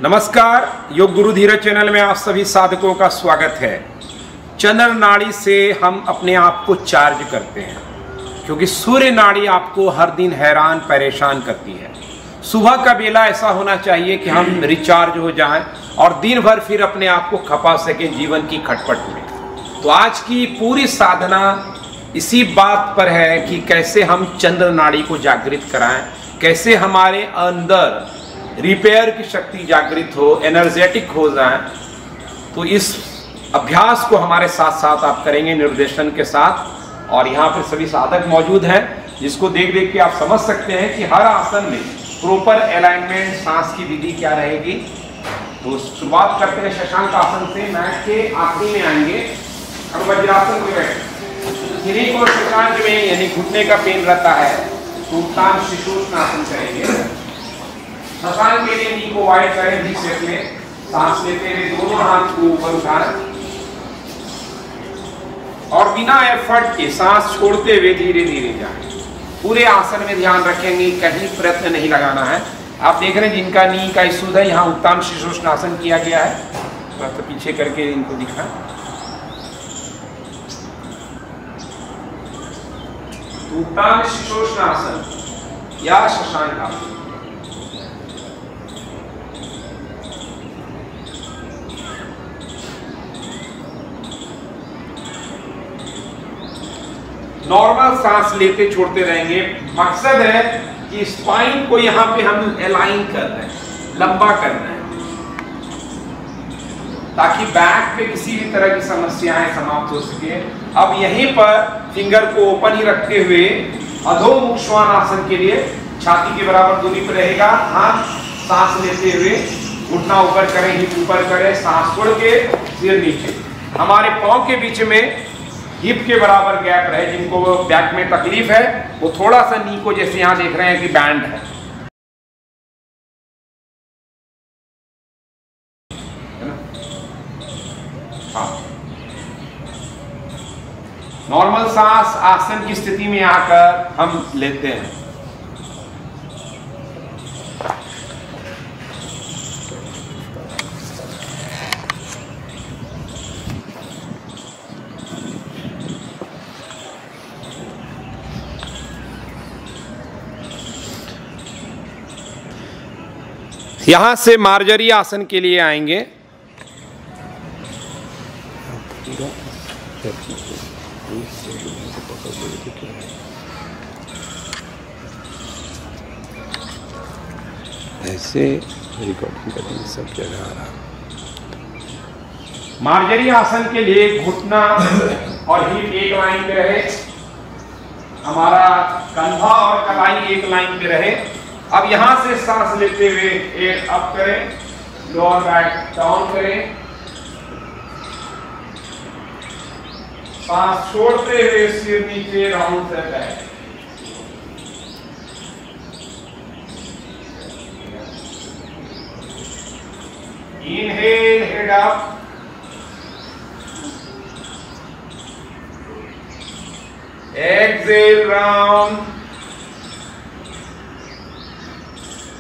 नमस्कार, योग गुरु धीरज चैनल में आप सभी साधकों का स्वागत है। चंद्र नाड़ी से हम अपने आप को चार्ज करते हैं, क्योंकि सूर्य नाड़ी आपको हर दिन हैरान परेशान करती है। सुबह का बेला ऐसा होना चाहिए कि हम रिचार्ज हो जाएं और दिन भर फिर अपने आप को खपा सकें जीवन की खटपट में। तो आज की पूरी साधना इसी बात पर है कि कैसे हम चंद्र नाड़ी को जागृत कराएं, कैसे हमारे अंदर रिपेयर की शक्ति जागृत हो, एनर्जेटिक हो जाए। तो इस अभ्यास को हमारे साथ साथ आप करेंगे निर्देशन के साथ। और यहाँ पर सभी साधक मौजूद हैं, जिसको देख देख के आप समझ सकते हैं कि हर आसन में प्रॉपर अलाइनमेंट, सांस की विधि क्या रहेगी। तो शुरुआत करते हैं शशांक आसन से। मैट के आखिरी में आएंगे और वज्रासन में बैठे। किन्हीं को शशांक में यानी घुटने का पेन रहता है तो उत्तान शीर्षासन करेंगे। शशांक के लिए नी को वाइड करें, डी शेप में सांस लेते हुए दोनों हाथ को ऊपर उठाएं और बिना एफर्ट के सांस छोड़ते हुए धीरे धीरे जाएं। पूरे आसन में ध्यान रखेंगे, कहीं प्रयत्न नहीं लगाना है। आप देख रहे हैं जिनका नी का इशू है, यहाँ उत्तान शीर्षासन किया गया है। तो पीछे करके इनको दिखाएं। उत्तान शीर्षासन या शशांक आसन। नॉर्मल सांस लेते छोड़ते रहेंगे। मकसद है कि स्पाइन को यहाँ पे हम अलाइन कर रहे हैं, लंबा कर रहे हैं, ताकि बैक पे किसी भी तरह की समस्याएं समाप्त हो सके। अब यहीं पर फिंगर को ओपन ही रखते हुए अधोमुख श्वान आसन के लिए छाती के बराबर दूरी पर रहेगा। हाथ सांस लेते हुए घुटना ऊपर करें, हिप ऊपर करें, सांस छोड़ के सिर नीचे। हमारे पांव के बीच में हिप के बराबर गैप रहे। जिनको बैक में तकलीफ है वो थोड़ा सा नी को जैसे यहाँ देख रहे हैं कि बैंड है ना? हाँ, नॉर्मल सांस आसन की स्थिति में आकर हम लेते हैं। यहां से मार्जरी आसन के लिए आएंगे। ऐसे रिकॉर्डिंग करने सब जगह आ रहा। मार्जरी आसन के लिए घुटना और हिप एक लाइन पे रहे, हमारा कंधा और कलाई एक लाइन पे रहे। अब यहां से सांस लेते हुए एक अप करें, लोअर बैक डाउन करें, सांस छोड़ते हुए सिर नीचे, राउंड से back. Inhale, head up, exhale round,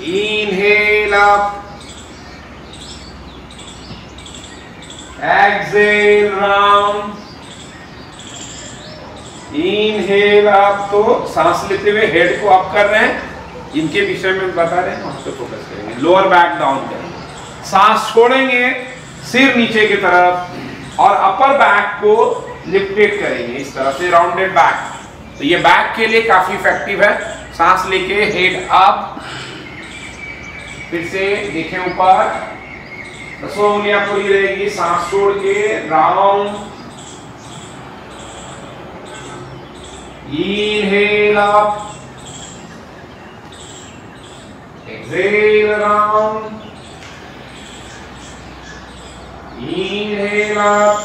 inhale up, exhale round, inhale up। तो सांस लेते हुए हेड को अप कर रहे हैं, जिनके विषय में बता रहे हैं हम तो फोकस करेंगे। लोअर बैक डाउन करेंगे, सांस छोड़ेंगे सिर नीचे की तरफ और अपर बैक को लिफ्टेड करेंगे इस तरह से, राउंडेड बैक। तो ये बैक के लिए काफी इफेक्टिव है। सांस लेके हेड अप, फिर से देखें ऊपर, 10 उंगलियां पूरी रहेगी। सांस छोड़ के round, inhale up, exhale round, inhale up,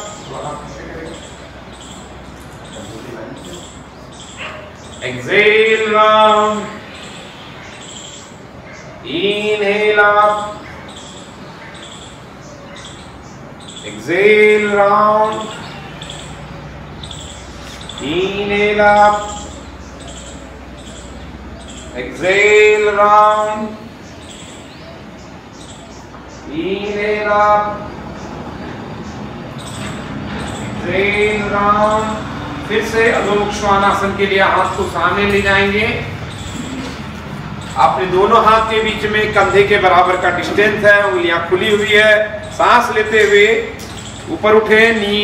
exhale round, inhale up, exhale round, inhale up, exhale round, Inhale up, train round। फिर से अधोमुख श्वानासन के लिए हाथ को सामने ले जाएंगे। अपने दोनों हाथ के बीच में कंधे के बराबर का डिस्टेंस है, उंगलियां खुली हुई है। सांस लेते हुए ऊपर उठे, नी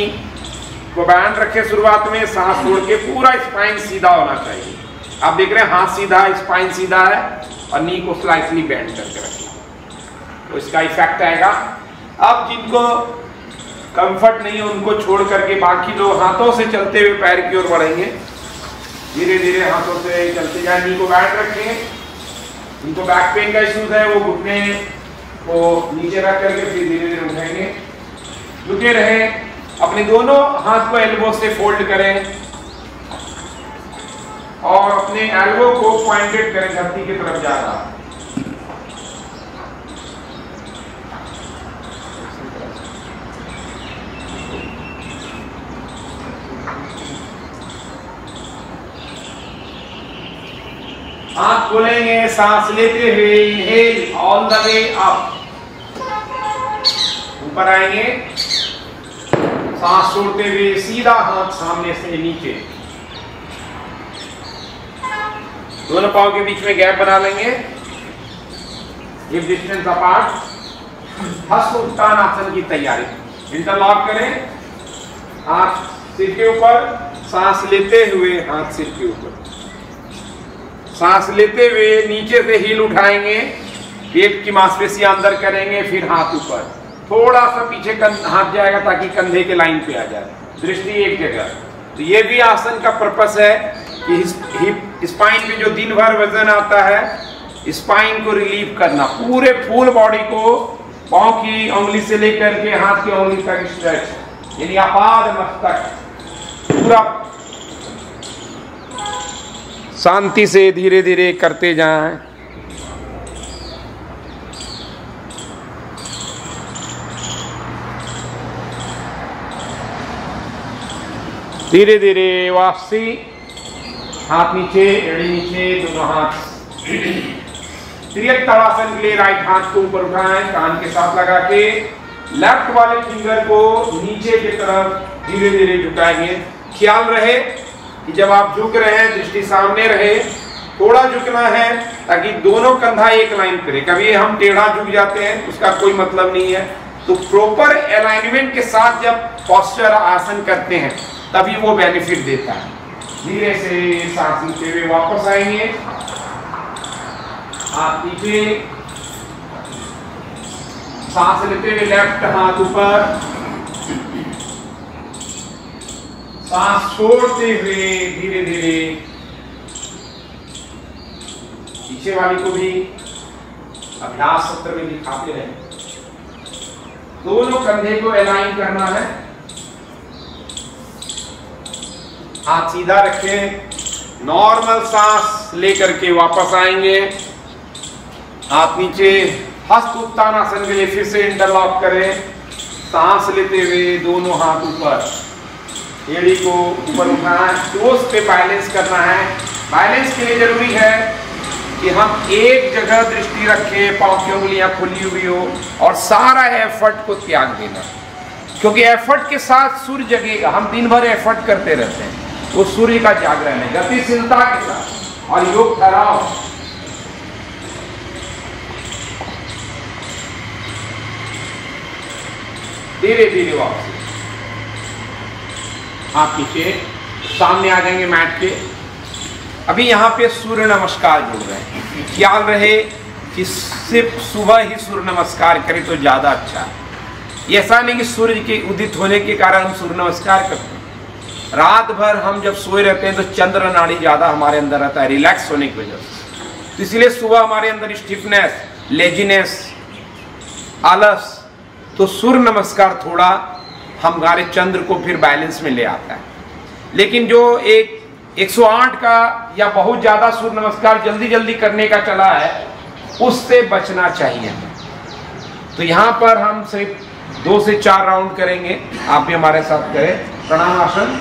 को बैंड रखे शुरुआत में, सांस छोड़ के पूरा स्पाइन सीधा होना चाहिए। आप देख रहे हैं हाथ सीधा, स्पाइन सीधा है और नी को स्लाइटली बैंड करके रखिए, तो इसका इफेक्ट आएगा। अब जिनको कंफर्ट नहीं है उनको छोड़ करके बाकी लोग हाथों से चलते हुए पैर की ओर बढ़ेंगे। धीरे धीरे हाथों से चलते जाए, नी को बैंड रखें। जिनको बैक पेन का इश्यूज है वो घुटने को नीचे रख करके फिर धीरे धीरे उठाएंगे। रुके रहे, अपने दोनों हाथ को एल्बो से फोल्ड करें और अपने एल्बो को पॉइंटेड करें धरती की तरफ ज्यादा। हाथ खोलेंगे, सांस लेते हुए inhale all the way up, ऊपर आएंगे। सांस छोड़ते हुए सीधा हाथ सामने से नीचे, दोनों पांव के बीच में गैप बना लेंगे, हिप डिस्टेंस अपार्ट। हस्त उत्तान आसन की तैयारी, इंटरलॉक करें, हाथ सिर के ऊपर, सांस लेते हुए हाथ सिर के ऊपर, सांस लेते हुए नीचे से हील उठाएंगे, पेट की मांसपेशियां अंदर करेंगे, फिर हाथ ऊपर, थोड़ा सा पीछे हाथ जाएगा ताकि कंधे के लाइन पे आ जाए, दृष्टि एक जगह। तो ये भी आसन का पर्पस है कि स्पाइन पे जो दिन भर वजन आता है, स्पाइन को रिलीव करना, पूरे फुल बॉडी को पांव की उंगली से लेकर के हाथ की उंगली तक स्ट्रेच, यानी आपाद मस्तक पूरा शांति से धीरे धीरे करते जाएं। धीरे धीरे वापसी, हाथ नीचे, एड़ी नीचे, दोनों हाथ। त्रियक ताड़ासन के लिए राइट हाथ को ऊपर उठाएं, कान के साथ लगा के लेफ्ट वाले फिंगर को नीचे की तरफ धीरे धीरे झुकाएंगे। ख्याल रहे कि जब आप झुक रहे हैं दृष्टि सामने रहे, थोड़ा झुकना है ताकि दोनों कंधा एक लाइन करे। कभी हम टेढ़ा झुक जाते हैं, उसका कोई मतलब नहीं है। तो प्रॉपर अलाइनमेंट के साथ जब पोस्चर आसन करते हैं तभी वो बेनिफिट देता है। धीरे से सांस लेते हुए वापस आएंगे, हाथ नीचे, सांस लेते हुए लेफ्ट हाथ ऊपर, सांस छोड़ते हुए धीरे धीरे पीछे वाली को भी अभ्यास सत्र में दिखाते रहे। दोनों कंधे को अलाइन करना है, हाथ सीधा रखें, नॉर्मल सांस लेकर के वापस आएंगे, हाथ नीचे। हस्त उत्तान आसन के लिए फिर से इंटरलॉक करें, सांस लेते हुए दोनों हाथ ऊपर, एड़ी को ऊपर उठाएं, टोस पे बैलेंस करना है। बैलेंस के लिए जरूरी है कि हम एक जगह दृष्टि रखें, पांव की उंगलियां खुली हुई हो और सारा एफर्ट को त्याग देना, क्योंकि एफर्ट के साथ सूर्य जगेगा। हम दिन भर एफर्ट करते रहते हैं, वो सूर्य का जागरण है, गतिशीलता के साथ। और योग ठहराव, धीरे धीरे वापस, हाथ पीछे, सामने आ जाएंगे मैट के। अभी यहाँ पे सूर्य नमस्कार जुड़ रहे हैं। ख्याल रहे कि सिर्फ सुबह ही सूर्य नमस्कार करें तो ज्यादा अच्छा है। ऐसा नहीं कि सूर्य के उदित होने के कारण हम सूर्य नमस्कार करते हैं। रात भर हम जब सोए रहते हैं तो चंद्र नाड़ी ज्यादा हमारे अंदर रहता है, रिलैक्स होने की वजह से। तो इसलिए सुबह हमारे अंदर स्टिफनेस, लेजीनेस, आलस, तो सूर्य नमस्कार थोड़ा हमारे चंद्र को फिर बैलेंस में ले आता है। लेकिन जो एक 108 का या बहुत ज्यादा सूर्य नमस्कार जल्दी जल्दी करने का चला है, उससे बचना चाहिए। तो यहाँ पर हम सिर्फ 2 से 4 राउंड करेंगे। आप भी हमारे साथ करें प्रणाम आसन।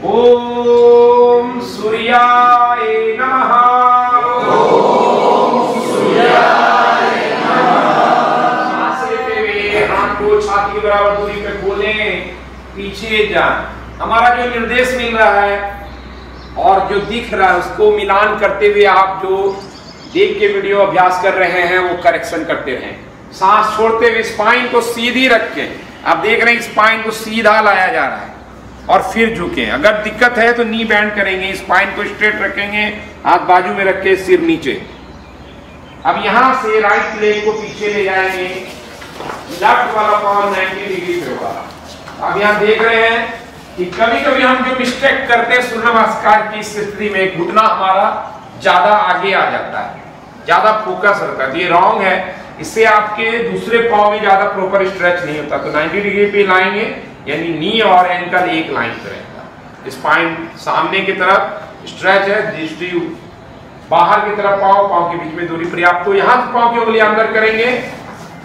ओम सूर्याय नमः। ओम सूर्याय नमः। जान, हमारा जो निर्देश मिल रहा है और जो दिख रहा है उसको मिलान करते हुए आप जो देख के वीडियो अभ्यास कर रहे हैं वो करेक्शन करते रहें। सांस छोड़ते हुए स्पाइन को सीधी रख के आप देख रहे हैं स्पाइन को सीधा लाया जा रहा है और फिर झुके। अगर दिक्कत है तो नी बैंड करेंगे, स्पाइन को स्ट्रेट रखेंगे, हाथ बाजू में रख के सिर नीचे। अब यहां से राइट लेग को पीछे ले जाएंगे, लेफ्ट वाला पाँव 90 डिग्री पे होगा। अब यहां देख रहे हैं कि कभी कभी हम जो मिस्टेक करते हैं सूर्य नमस्कार की स्थिति में घुटना हमारा ज्यादा आगे आ जाता है, ज्यादा फोकस रहता है, ये रॉन्ग है। इससे आपके दूसरे पाँव में ज्यादा प्रॉपर स्ट्रेच नहीं होता। तो 90 डिग्री पे लाएंगे यानी नी और एंकल एक लाइन पे रहेगा, स्पाइन सामने की तरफ स्ट्रेच है, दृष्टि बाहर की तरफ, पाँव के बीच में दूरी पर्याप्त। तो यहाँ पाँव की उंगली अंदर करेंगे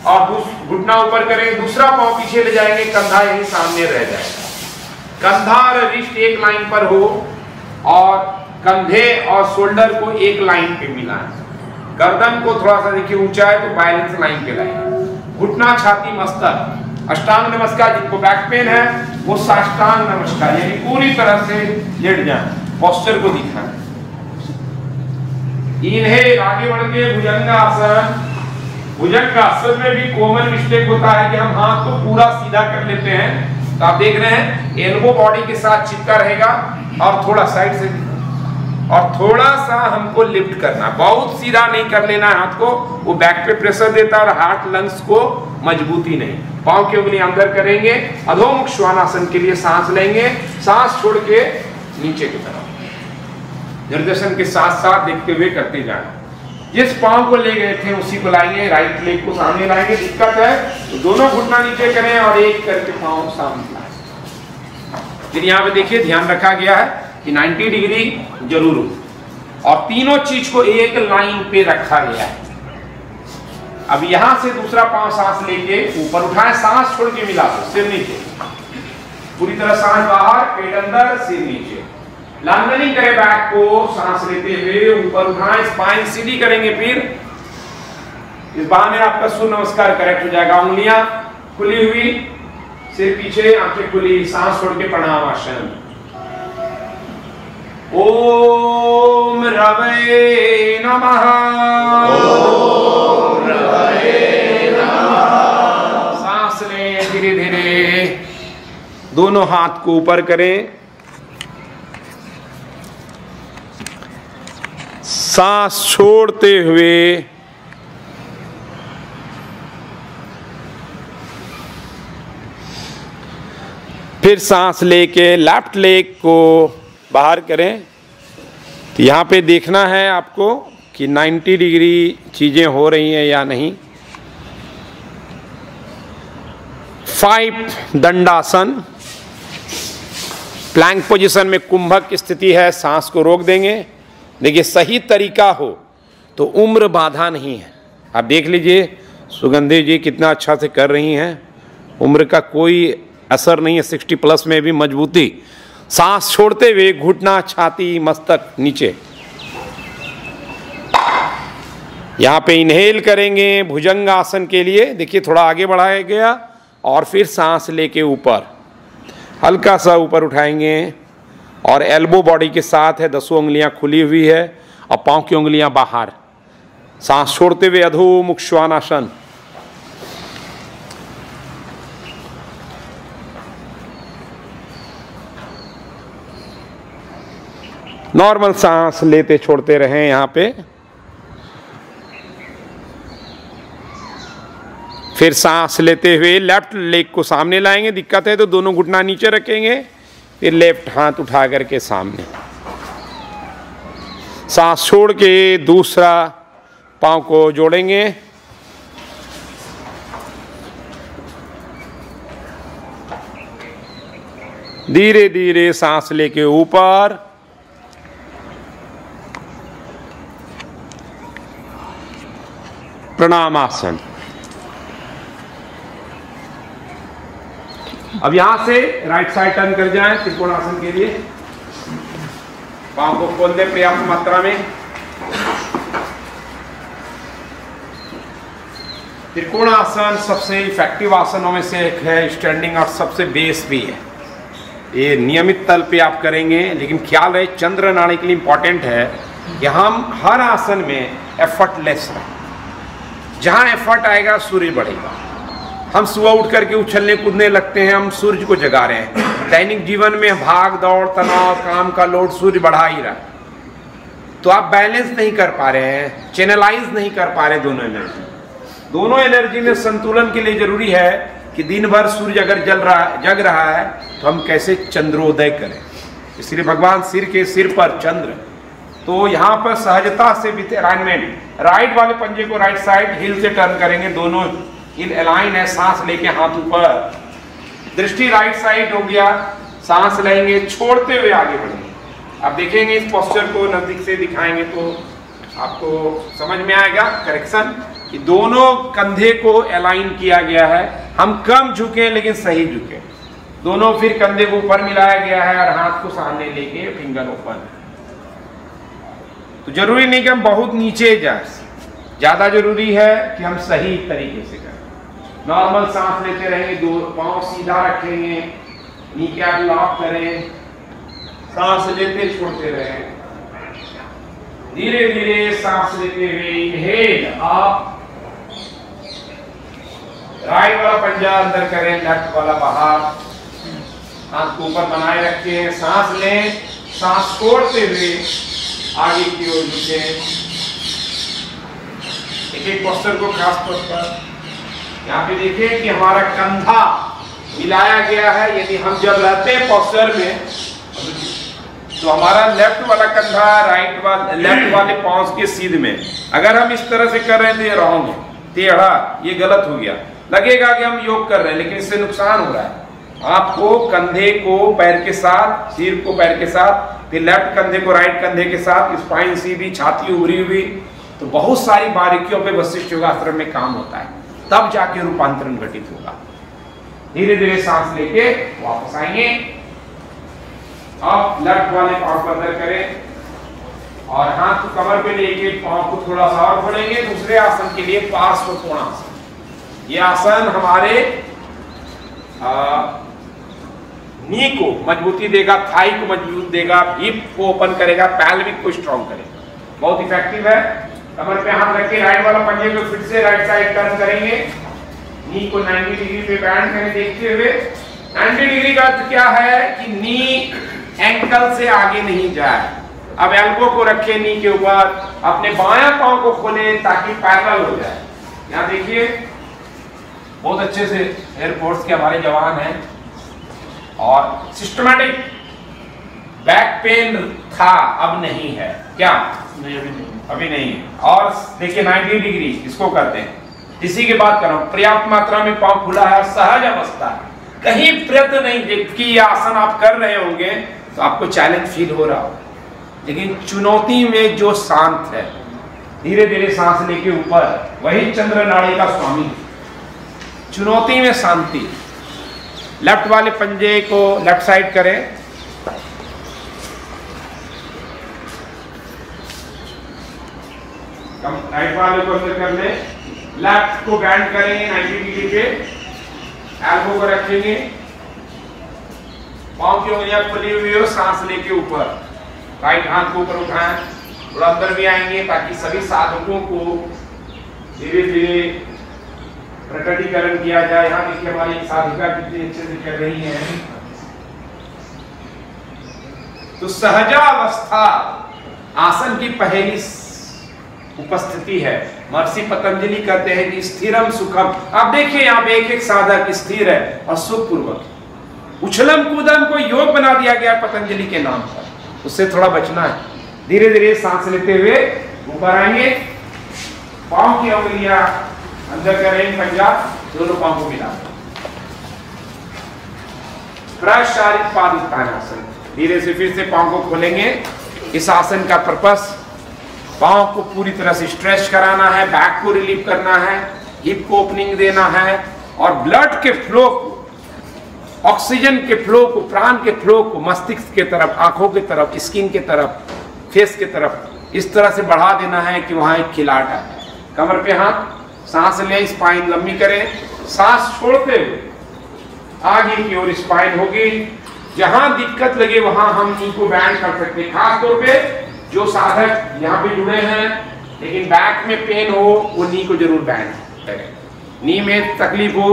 और घुटना ऊपर करेंगे, दूसरा पाँव पीछे ले जाएंगे, कंधा यही सामने रह जाएगा। कंधा और रिस्ट एक लाइन पर हो और कंधे और शोल्डर को एक लाइन पे मिलाएं। गर्दन को थोड़ा सा देखिए ऊंचा है तो बैलेंस लाइन पे लाएं। घुटना, छाती, मस्तक। अष्टांग नमस्कार जिनको बैक पेन है वो साष्टांग नमस्कार यानी पूरी तरह से लेट जाएं, पोस्चर को दिखाएं। इन्हें आगे बढ़ के भुजंगासन। भुजंगासन में भी कॉमन मिस्टेक होता है कि हम हाथ को पूरा सीधा कर लेते हैं। तो आप देख रहे हैं एल्बो बॉडी के साथ चिपका रहेगा और थोड़ा साइड से और थोड़ा सा हमको लिफ्ट करना, बहुत सीधा नहीं कर लेना हाथ को, वो बैक पे प्रेशर देता है और हार्ट लंग्स को मजबूती नहीं। पाँव की उंगली अंदर करेंगे, अधोमुख श्वानासन के लिए सांस लेंगे, सांस छोड़ के नीचे की तरफ निर्देशन के साथ साथ देखते हुए करते जाना। जिस पाँव को ले गए थे उसी को लाएंगे, राइट लेग को सामने लाएंगे। दिक्कत है तो दोनों घुटना नीचे करें और एक करके पाँव सामने लाएं। फिर यहाँ पे देखिए ध्यान रखा गया है कि 90 डिग्री जरूर हो और तीनों चीज को एक लाइन पे रखा गया है। अब यहां से दूसरा पाँव सांस लेके ऊपर उठाएं, सांस छोड़ के मिला दो, सिर नीचे, पूरी तरह सांस बाहर, पेट अंदर, सिर नीचे। लैंडिंग करें बैक को, सांस लेते हुए ऊपर उठाएं, स्पाइन सीधी करेंगे। फिर इस बहाने आपका सूर्य नमस्कार करेक्ट हो जाएगा। उंगलियां खुली हुई, सिर पीछे, आंखें खुली, सांस छोड़ के प्रणाम आसन। ओम रवे नमः। ओम रवे नमः। सांस लें धीरे धीरे, दोनों हाथ को ऊपर करें, सांस छोड़ते हुए फिर सांस लेके लेफ्ट लेग को बाहर करें। तो यहाँ पे देखना है आपको कि 90 डिग्री चीज़ें हो रही हैं या नहीं। 5 दंडासन, प्लैंक पोजीशन में कुंभक की स्थिति है, सांस को रोक देंगे। देखिए सही तरीका हो तो उम्र बाधा नहीं है। आप देख लीजिए सुगंधी जी कितना अच्छा से कर रही हैं, उम्र का कोई असर नहीं है। 60 प्लस में भी मजबूती। सांस छोड़ते हुए घुटना, छाती, मस्तक नीचे। यहाँ पे इनहेल करेंगे भुजंग आसन के लिए। देखिए थोड़ा आगे बढ़ाया गया और फिर सांस लेके ऊपर हल्का सा ऊपर उठाएंगे और एल्बो बॉडी के साथ है, 10 उंगलियां खुली हुई है और पाँव की उंगलियां बाहर। सांस छोड़ते हुए अधोमुख श्वानासन। नॉर्मल सांस लेते छोड़ते रहें। यहाँ पे फिर सांस लेते हुए लेफ्ट लेग को सामने लाएंगे। दिक्कत है तो दोनों घुटना नीचे रखेंगे, फिर लेफ्ट हाथ उठा करके सामने। सांस छोड़ के दूसरा पांव को जोड़ेंगे। धीरे धीरे सांस लेके ऊपर। प्रणाम आसन। अब यहां से राइट साइड टर्न कर जाएं त्रिकोणासन के लिए। पांव को खोल दें पर्याप्त मात्रा में। त्रिकोणासन सबसे इफेक्टिव आसनों में से एक है, स्टैंडिंग और सबसे बेस भी है। ये नियमित तल पे आप करेंगे, लेकिन ख्याल रहे चंद्र नाड़ी के लिए इम्पॉर्टेंट है कि हम हर आसन में एफर्टलेस रहें। जहाँ एफर्ट आएगा सूर्य बढ़ेगा। हम सुबह उठ करके उछलने कूदने लगते हैं, हम सूर्य को जगा रहे हैं। दैनिक जीवन में भाग दौड़ तनाव काम का लोड सूर्य बढ़ा ही रहा है, तो आप बैलेंस नहीं कर पा रहे हैं, चैनलाइज नहीं कर पा रहे दोनों एनर्जी में संतुलन के लिए जरूरी है कि दिन भर सूर्य अगर जग रहा है तो हम कैसे चंद्रोदय करें। इसलिए भगवान सिर पर चंद्र, तो यहाँ पर सहजता से विथ अलाइनमेंट, राइट वाले पंजे को राइट साइड हिल से टर्न करेंगे, दोनों इन अलाइन है, सांस लेके हाथ ऊपर, दृष्टि राइट साइड हो गया, सांस लेंगे छोड़ते हुए आगे बढ़ेंगे। आप देखेंगे इस पोस्चर को नजदीक से दिखाएंगे तो आपको समझ में आएगा करेक्शन कि दोनों कंधे को अलाइन किया गया है। हम कम झुके लेकिन सही झुके, दोनों फिर कंधे को ऊपर मिलाया गया है और हाथ को सामने लेके फिंगर ओपन। तो जरूरी नहीं कि हम बहुत नीचे जाए, ज्यादा जरूरी है कि हम सही तरीके से करें। नॉर्मल सांस लेते रहेंगे, दो पांव सीधा रखेंगे, नी कैप लॉक करें, सांस लेते छोड़ते रहें, धीरे धीरे सांस लेते हुए इनहेल अप, राइट वाला पंजा अंदर करें, लेफ्ट वाला बाहर, हाथ को ऊपर बनाए रखें, सांस लें, सांस छोड़ते हुए आगे की ओर झुकें। एक पोस्चर को खास तौर पर यहाँ पे देखिए कि हमारा कंधा मिलाया गया है, यदि हम जब रहते हैं पोस्चर में तो हमारा लेफ्ट वाला कंधा लेफ्ट वाले पांव के सीध में, अगर हम इस तरह से कर रहे हैं तो ये रॉन्ग है, टेढ़ा, ये गलत हो गया, लगेगा कि हम योग कर रहे हैं लेकिन इससे नुकसान हो रहा है। आपको कंधे को पैर के साथ, सिर को पैर के साथ, फिर लेफ्ट कंधे को राइट कंधे के साथ, स्पाइन सीधी, छाती उभरी हुई, तो बहुत सारी बारीकियों पे वशिष्ठ योगाश्रम में काम होता है, तब जाके रूपांतरण घटित होगा। धीरे धीरे सांस लेके वापस आएंगे, अब लेफ्ट वाले पांव को अंदर करें और हाथ को कमर पे लेके पांव को थोड़ा सा और बढ़ेंगे। दूसरे आसन के लिए पार्श्व कोणासन, ये आसन हमारे नी को मजबूती देगा, थाई को मजबूत देगा, हिप को ओपन करेगा, पैल्विक को स्ट्रॉन्ग करेगा, बहुत इफेक्टिव है। कमर पे हाथ रख के राइट वाला पंजे को फिर से राइट साइड टर्न करेंगे, नी को 90 डिग्री पे बैंड करें देखते हुए। 90 डिग्री का अर्थ क्या है कि नी एंकल से आगे नहीं जाए। अब एल्बो को रखें नी के ऊपर, अपने बायां पांव को खोलें ताकि पैरेलल हो जाए। यहाँ देखिए बहुत अच्छे से एयरफोर्स के हमारे जवान हैं और सिस्टमैटिक बैक पेन था, अब नहीं है क्या? नहीं, अभी नहीं है। और देखिए 90 डिग्री इसको करते हैं, इसी की बात कर रहा हूं, पर्याप्त मात्रा में पांव खुला है, सहज अवस्था है, कहीं प्रयत्न नहीं कि ये आसन आप कर रहे होंगे तो आपको चैलेंज फील हो रहा हो, लेकिन चुनौती में जो शांत है, धीरे धीरे सांस लेके ऊपर, वही चंद्र नाड़ी का स्वामी। चुनौती में शांति। लेफ्ट वाले पंजे को लेफ्ट साइड करें, राइट वाले को अंदर कर ले, लेफ्ट को बैंड करेंगे 90 डिग्री पे, एल्बो को रखेंगे, पांव की उंगलियां खुली हुई हो, सांस लेके ऊपर, राइट हाथ को ऊपर उठाएं, थोड़ा अंदर भी आएंगे ताकि सभी साधकों को धीरे धीरे प्रकटीकरण किया जाए। यहाँ देखिए हमारी साधिका कितनी अच्छे से कर रही है। तो सहजावस्था आसन की पहली उपस्थिति है। महर्षि पतंजलि कहते हैं कि स्थिरम सुखम। आप देखिए यहाँ पे एक एक साधक स्थिर है और सुखपूर्वक, उछलम कूदम को योग बना दिया गया पतंजलि के नाम पर, उससे थोड़ा बचना है। धीरे धीरे सांस लेते हुए ऊपर आएंगे, पांव की उंगलियां अंदर करें, पंजा दोनों पांव को मिला, प्रशारित पाद उत्थानासन। धीरे से फिर से पांव को खोलेंगे। इस आसन का पर्पस पांव को पूरी तरह से स्ट्रेच कराना है, बैक को रिलीव करना है, हिप को ओपनिंग देना है और ब्लड के फ्लो को, ऑक्सीजन के फ्लो को, प्राण के फ्लो को मस्तिष्क के तरफ, आंखों के तरफ, स्किन के तरफ, फेस के तरफ इस तरह से बढ़ा देना है कि वहां एक खिलाट है। कमर पे हाथ, सांस लें, स्पाइन लंबी करें, सांस छोड़ते हुए आगे की ओर स्पाइन होगी, जहां दिक्कत लगे वहां हम नी को बैंड कर सकते हैं। खास तौर पे जो साधक यहाँ पे जुड़े हैं लेकिन बैक में पेन हो वो नी को जरूर बैंड करें। नी में तकलीफ हो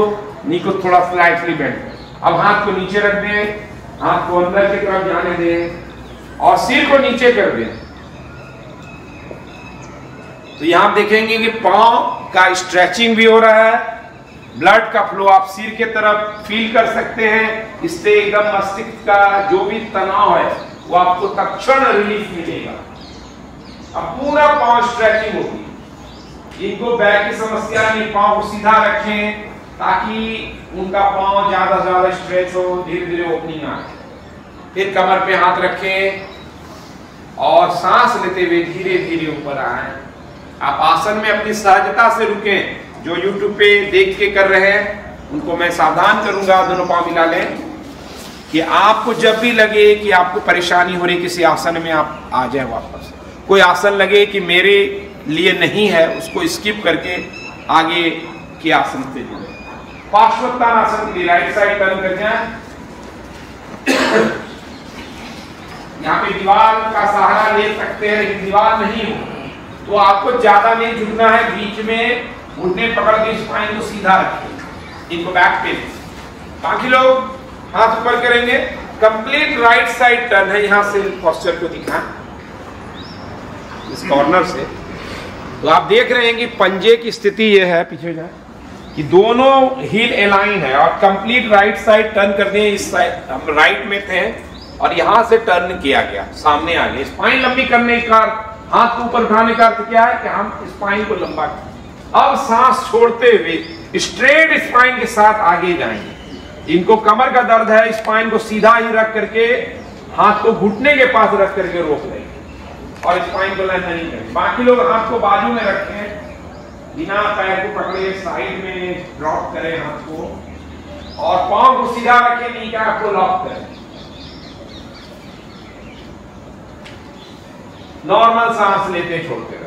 नी को थोड़ा स्लाइटली बैंड करें। अब हाथ को नीचे रख दें, हाथ को अंदर की तरफ जाने दें और सिर को नीचे कर दें। तो यहां देखेंगे कि पांव का स्ट्रेचिंग भी हो रहा है, ब्लड का फ्लो आप सिर के तरफ फील कर सकते हैं। इससे एकदम मस्तिष्क का जो भी तनाव है वो आपको तत्क्षण रिलीफ मिलेगा। अब पूरा पांव स्ट्रेचिंग होगी। इनको बैक की समस्या नहीं, पांव को सीधा रखें ताकि उनका पांव ज्यादा से ज्यादा स्ट्रेच हो, धीरे धीरे ओपनिंग आए। फिर कमर पे हाथ रखें और सांस लेते हुए धीरे धीरे ऊपर आए। आप आसन में अपनी सहजता से रुकें। जो YouTube पे देख के कर रहे हैं उनको मैं सावधान करूंगा, दोनों पांव मिला लें कि आपको जब भी लगे कि आपको परेशानी हो रही किसी आसन में आप आ जाए वापस। कोई आसन लगे कि मेरे लिए नहीं है उसको स्किप करके आगे के आसन से जुड़े। पार्श्वोत्तानासन के लिए राइट साइड टर्न कर जाए। यहाँ पे दीवार का सहारा ले सकते हैं लेकिन दीवार नहीं हो तो आपको ज्यादा नहीं झुकना है। बीच में घुटने पकड़ के स्पाइन को सीधा रखें, इनको बैक पे। बाकी लोग हाथ ऊपर करेंगे। कंप्लीट राइट साइड टर्न है। यहां से पोस्चर को दिखाएं इस कॉर्नर से। तो आप देख रहे हैं कि पंजे की स्थिति ये है, पीछे जाए, कि दोनों हील अलाइन है और कंप्लीट राइट साइड टर्न कर दिए। इस साइड हम राइट में थे और यहां से टर्न किया गया, सामने आ गए। स्पाइन लंबी करने का, हाथ को ऊपर उठाने का अर्थ क्या है कि हम स्पाइन को लंबा करें। अब सांस छोड़ते हुए स्ट्रेट स्पाइन के साथ आगे जाएंगे। इनको कमर का दर्द है, स्पाइन को सीधा ही रख करके हाथ को घुटने के पास रख करके रोक लेंगे और स्पाइन को लैंड नहीं करेंगे। बाकी लोग हाथ को बाजू में रखें, बिना पैर को पकड़े साइड में ड्रॉप करें हाथ को और पांव को सीधा रखें, नी कैप को लॉक करें। नॉर्मल सांस लेते छोड़ते रहे।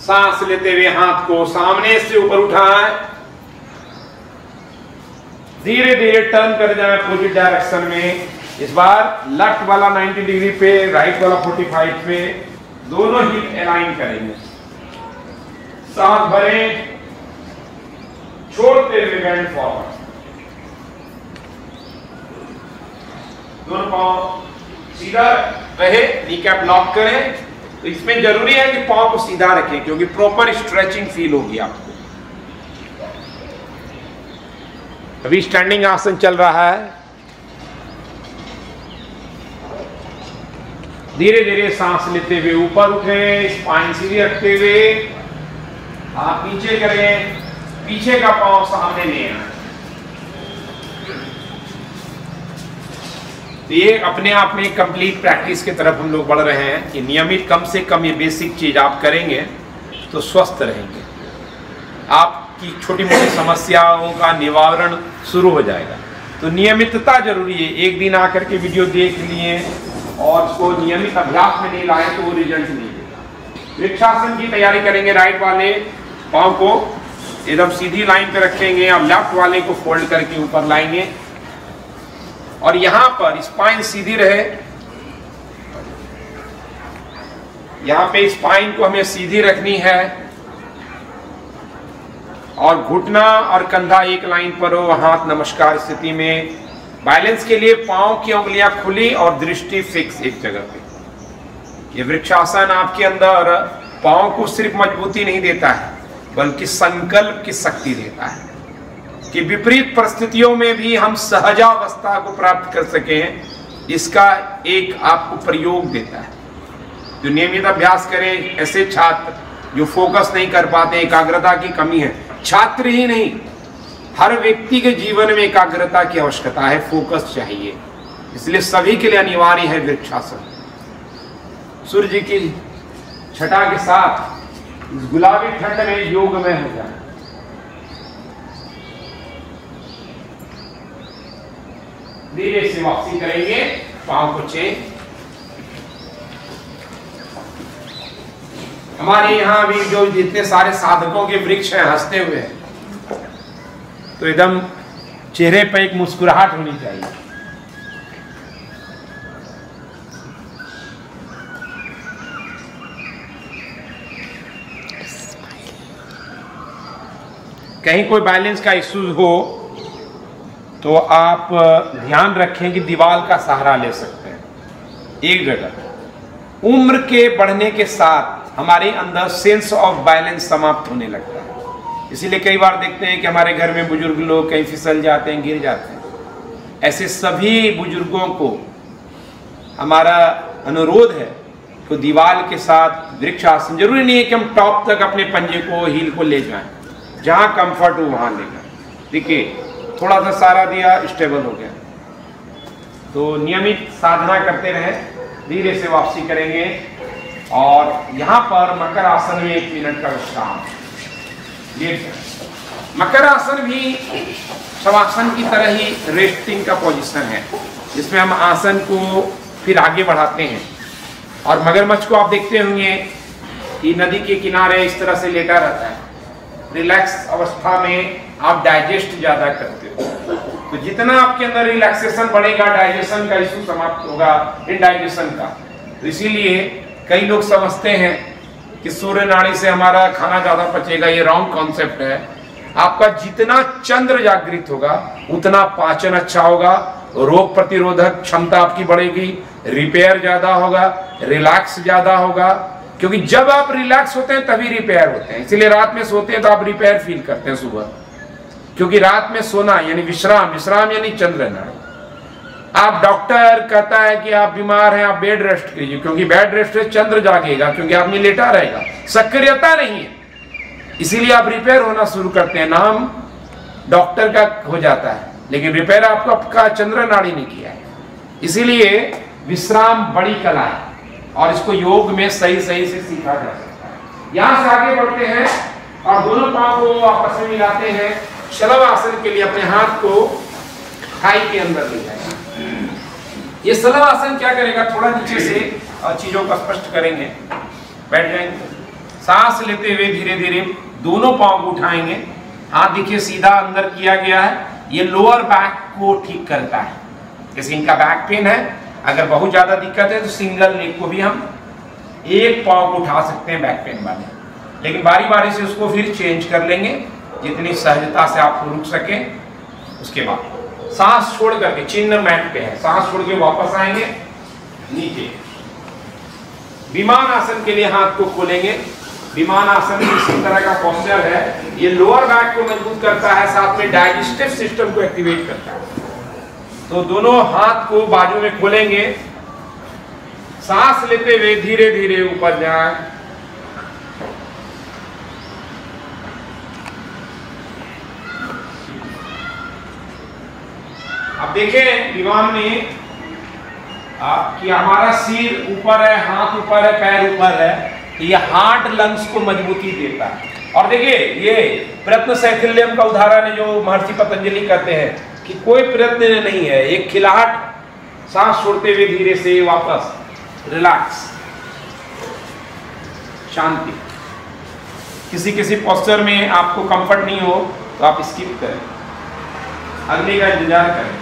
सांस लेते हुए हाथ को सामने से ऊपर उठाएं, धीरे धीरे टर्न कर जाएं अपोजिट डायरेक्शन में। इस बार लेफ्ट वाला 90 डिग्री पे, राइट वाला 45 पे, दोनों हिप अलाइन करेंगे। सांस भरें, छोड़ते हुए बैंड फॉरवर्ड। दोनों पांव सीधा रहे, नी कैप लॉक करें। तो इसमें जरूरी है कि पांव को सीधा रखें क्योंकि प्रॉपर स्ट्रेचिंग फील होगी आपको। अभी स्टैंडिंग आसन चल रहा है। धीरे धीरे सांस लेते हुए ऊपर उठें, स्पाइन सीधी रखते हुए हाथ नीचे करें, पीछे का पांव सामने ले आए। तो ये अपने आप में एक कंप्लीट प्रैक्टिस की तरफ हम लोग बढ़ रहे हैं कि नियमित कम से कम ये बेसिक चीज आप करेंगे तो स्वस्थ रहेंगे। आपकी छोटी मोटी समस्याओं का निवारण शुरू हो जाएगा। तो नियमितता जरूरी है। एक दिन आकर के वीडियो देख लिए और उसको नियमित अभ्यास में नहीं लाए तो वो रिजल्ट नहीं देगा। वृक्षासन की तैयारी करेंगे। राइट वाले पांव को एकदम सीधी लाइन पे रखेंगे और लेफ्ट वाले को फोल्ड करके ऊपर लाएंगे और यहां पर स्पाइन सीधी रहे। यहां पे स्पाइन को हमें सीधी रखनी है और घुटना और कंधा एक लाइन पर हो, हाथ नमस्कार स्थिति में। बैलेंस के लिए पांव की उंगलियां खुली और दृष्टि फिक्स एक जगह पे। ये वृक्षासन आपके अंदर पांव को सिर्फ मजबूती नहीं देता है बल्कि संकल्प की शक्ति देता है कि विपरीत परिस्थितियों में भी हम सहजावस्था को प्राप्त कर सकें। इसका एक आपको प्रयोग देता है। जो नियमित अभ्यास करें, ऐसे छात्र जो फोकस नहीं कर पाते, एकाग्रता की कमी है, छात्र ही नहीं हर व्यक्ति के जीवन में एकाग्रता की आवश्यकता है, फोकस चाहिए। इसलिए सभी के लिए अनिवार्य है वृक्षासन। सूर्य जी की छटा के साथ इस गुलाबी ठंड में योग में हो जाए। धीरे से वापसी करेंगे, पांव को चेंज। हमारे यहाँ भी जो जितने सारे साधकों के वृक्ष हैं हंसते हुए, तो एकदम चेहरे पर एक मुस्कुराहट होनी चाहिए। कहीं कोई बैलेंस का इश्यूज हो तो आप ध्यान रखें कि दीवार का सहारा ले सकते हैं एक जगह। उम्र के बढ़ने के साथ हमारे अंदर सेंस ऑफ बैलेंस समाप्त होने लगता है। इसीलिए कई बार देखते हैं कि हमारे घर में बुजुर्ग लोग कहीं फिसल जाते हैं, गिर जाते हैं। ऐसे सभी बुजुर्गों को हमारा अनुरोध है कि दीवार के साथ वृक्ष आसन, जरूरी नहीं है कि हम टॉप तक अपने पंजे को, हील को ले जाएं, जहां कंफर्ट हो वहां ले जाएं। देखिए थोड़ा सा सहारा दिया, स्टेबल हो गया। तो नियमित साधना करते रहें, धीरे से वापसी करेंगे। और यहाँ पर मकर आसन में 1 मिनट का विश्राम। मकर आसन भी शवासन की तरह ही रेस्टिंग का पोजीशन है, जिसमें हम आसन को फिर आगे बढ़ाते हैं। और मगरमच्छ को आप देखते होंगे कि नदी के किनारे इस तरह से लेटा रहता है। रिलैक्स अवस्था में आप डाइजेस्ट ज्यादा करते हो, तो जितना आपके अंदर रिलैक्सेशन बढ़ेगा, डाइजेशन का इशू समाप्त होगा, इनडाइजेशन का। तो इसीलिए कई लोग समझते हैं कि सूर्य नाड़ी से हमारा खाना ज्यादा पचेगा, ये रॉन्ग कॉन्सेप्ट है। आपका जितना चंद्र जागृत होगा उतना पाचन अच्छा होगा, रोग प्रतिरोधक क्षमता आपकी बढ़ेगी, रिपेयर ज्यादा होगा, रिलैक्स ज्यादा होगा। क्योंकि जब आप रिलैक्स होते हैं तभी रिपेयर होते हैं। इसलिए रात में सोते हैं तो आप रिपेयर फील करते हैं सुबह, क्योंकि रात में सोना यानी विश्राम, विश्राम यानी चंद्र नाड़ी। आप डॉक्टर कहता है कि आप बीमार हैं, आप बेड रेस्ट कीजिए, क्योंकि बेड रेस्ट से चंद्र जागेगा, क्योंकि आदमी लेटा रहेगा, सक्रियता नहीं है। इसीलिए आप रिपेयर होना शुरू करते हैं, नाम डॉक्टर का हो जाता है, लेकिन रिपेयर आपका चंद्र नाड़ी ने किया है। इसीलिए विश्राम बड़ी कला है और इसको योग में सही सही से सीखा जा सकता है। यहां से आगे बढ़ते हैं और दोनों पांव को आपस में मिलाते हैं। शलभ आसन के लिए अपने हाथ को थाई के अंदर ले जाएंगे। ये शलभ आसन क्या करेगा, थोड़ा नीचे से चीजों को स्पष्ट करेंगे। बैठ जाएंगे, सांस लेते हुए धीरे धीरे दोनों पांव को उठाएंगे। हाथ देखिए सीधा अंदर किया गया है, ये लोअर बैक को ठीक करता है। जैसे इनका बैक पेन है, अगर बहुत ज्यादा दिक्कत है तो सिंगल लेग को भी हम एक पांव को उठा सकते हैं बैक पेन वाले, लेकिन बारी बारी से उसको फिर चेंज कर लेंगे जितनी सहजता से आप रुक सके। उसके बाद सांस छोड़ करके, चिन्ह मैट पे है, सांस छोड़ के वापस आएंगे नीचे। विमान आसन के लिए हाथ को खोलेंगे। विमान आसन इसी तरह का पोस्चर है, ये लोअर बैक को मजबूत करता है, साथ में डाइजेस्टिव सिस्टम को एक्टिवेट करता है। तो दोनों हाथ को बाजू में खोलेंगे, सांस लेते हुए धीरे धीरे ऊपर जाए। अब देखें विमान में कि हमारा सिर ऊपर है, हाथ ऊपर है, पैर ऊपर है, ये हार्ट लंग्स को मजबूती देता है। और देखिए ये प्रयत्न शैथिल्यम का उदाहरण है जो महर्षि पतंजलि कहते हैं कि कोई प्रयत्न नहीं है, एक खिलाहट, सांस छोड़ते हुए धीरे से वापस रिलैक्स, शांति। किसी किसी पोस्चर में आपको कंफर्ट नहीं हो तो आप स्किप करें, अगले का इंतजार करें।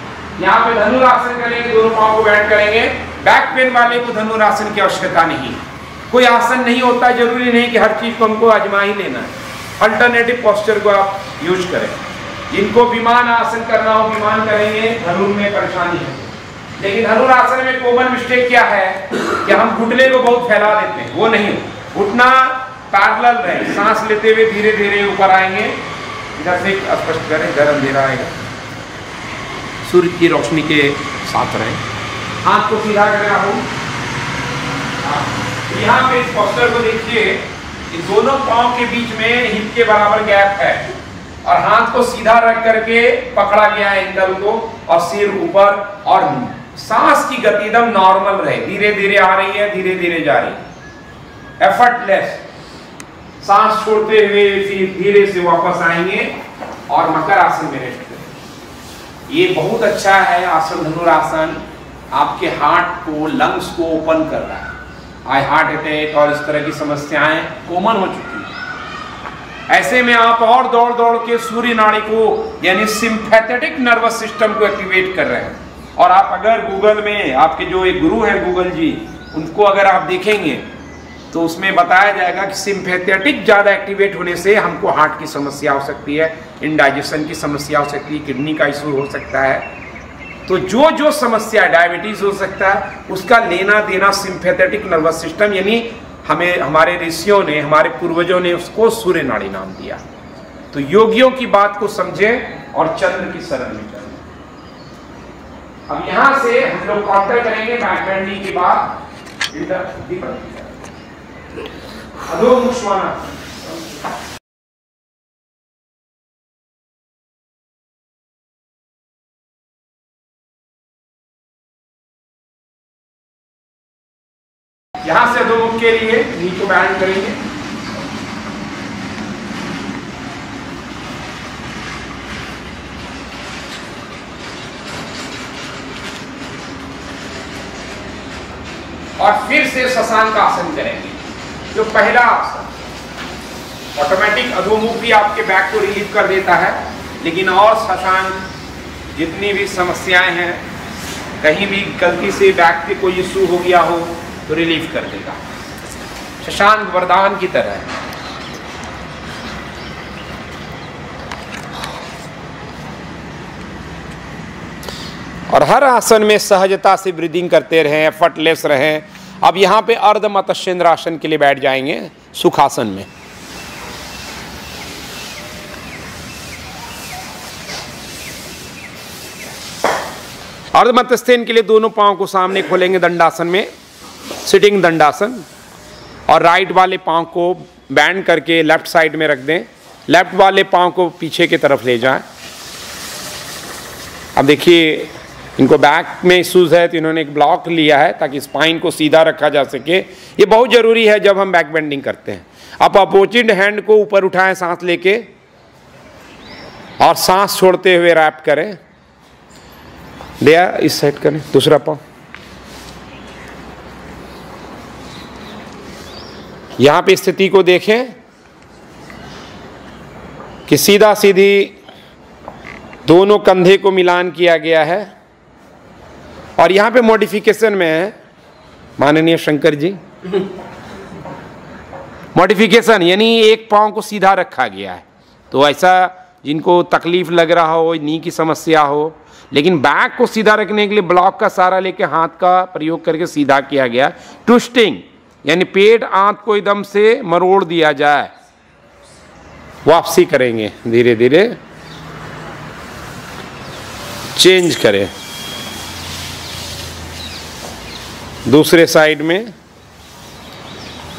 यहाँ पे धनुरासन करेंगे, दोनों पांव को बैंड करेंगे। बैक पेन वाले को धनुरासन की आवश्यकता नहीं, कोई आसन नहीं होता, जरूरी नहीं कि हर चीज को हमको आजमा ही लेना है। अल्टरनेटिव पोस्चर को आप यूज करें। जिनको विमान आसन करना हो विमान करेंगे, धनुर में परेशानी है। लेकिन धनुरासन में कॉमन मिस्टेक क्या है कि हम घुटने को बहुत फैला देते हैं, वो नहीं, घुटना पैरेलल रहे, सांस लेते हुए धीरे धीरे ऊपर आएंगे। इधर से स्पष्ट करें, गर्म अंधेरा आएगा, सूर्य की रोशनी के साथ रहे। हाथ को सीधा करना हो, यहाँ पे इस पोस्चर को देखिए, इन दोनों पांव के बीच में हिप के बराबर गैप है और हाथ को सीधा रख करके पकड़ा गया है एंगल को और सिर ऊपर, और सांस की गति एकदम नॉर्मल रहे, धीरे धीरे आ रही है, धीरे धीरे जा रही है, एफर्टलेस। सांस छोड़ते हुए फिर धीरे से वापस आएंगे और मकर आसन में रेस्ट करेंगे। ये बहुत अच्छा है आसन, धनुरासन आपके हार्ट को, लंग्स को ओपन कर रहा है। हार्ट अटैक और इस तरह की समस्याएं कॉमन हो चुकी हैं। ऐसे में आप और दौड़ दौड़ के सूर्य नाड़ी को यानी सिंपैथेटिक नर्वस सिस्टम को एक्टिवेट कर रहे हैं। और आप अगर गूगल में आपके जो एक गुरु है गूगल जी, उनको अगर आप देखेंगे तो उसमें बताया जाएगा कि सिंपैथेटिक ज़्यादा एक्टिवेट होने से हमको हार्ट की समस्या हो सकती है, इंडाइजेशन की समस्या हो सकती है, किडनी का इशू हो सकता है। तो जो जो समस्या डायबिटीज हो सकता है उसका लेना देना सिंपैथेटिक नर्वस सिस्टम, यानी हमें हमारे ऋषियों ने, हमारे पूर्वजों ने उसको सूर्य नाड़ी नाम दिया। तो योगियों की बात को समझें और चंद्र की शरण में चलें। अब यहां से हम लोग काउंटर करेंगे बैकबेंडिंग के बाद अधोमुख श्वानासन। यहां से अधोमुख के लिए नी को बैंड करेंगे। और फिर से शशांक आसन करेंगे। जो पहला आसन ऑटोमेटिक अधोमुख भी आपके बैक को रिलीव कर देता है, लेकिन और शशांक जितनी भी समस्याएं हैं, कहीं भी गलती से बैक पे कोई इशू हो गया हो तो रिलीव कर देगा। शशांक वरदान की तरह है। और हर आसन में सहजता से ब्रीदिंग करते रहें, एफर्टलेस रहें। अब यहाँ पे अर्ध मत्स्येंद्र आसन के लिए बैठ जाएंगे, सुखासन में। अर्ध मत्स्येंद्र के लिए दोनों पांव को सामने खोलेंगे दंडासन में, सिटिंग दंडासन। और राइट वाले पांव को बैंड करके लेफ्ट साइड में रख दें, लेफ्ट वाले पांव को पीछे की तरफ ले जाएं। अब देखिए इनको बैक में इश्यूज है तो इन्होंने एक ब्लॉक लिया है ताकि स्पाइन को सीधा रखा जा सके। ये बहुत जरूरी है जब हम बैक बेंडिंग करते हैं। आप अपोजिट हैंड को ऊपर उठाएं सांस लेके, और सांस छोड़ते हुए रैप करें। दिया इस साइड करें, दूसरा पाँव। यहां पे स्थिति को देखें कि सीधा सीधी दोनों कंधे को मिलान किया गया है। और यहां पे मॉडिफिकेशन में है माननीय शंकर जी, मॉडिफिकेशन यानी एक पांव को सीधा रखा गया है। तो ऐसा जिनको तकलीफ लग रहा हो, नी की समस्या हो, लेकिन बैक को सीधा रखने के लिए ब्लॉक का सहारा लेके हाथ का प्रयोग करके सीधा किया गया। ट्विस्टिंग यानी पेट आंत को एकदम से मरोड़ दिया जाए। वापसी करेंगे, धीरे धीरे चेंज करें। दूसरे साइड में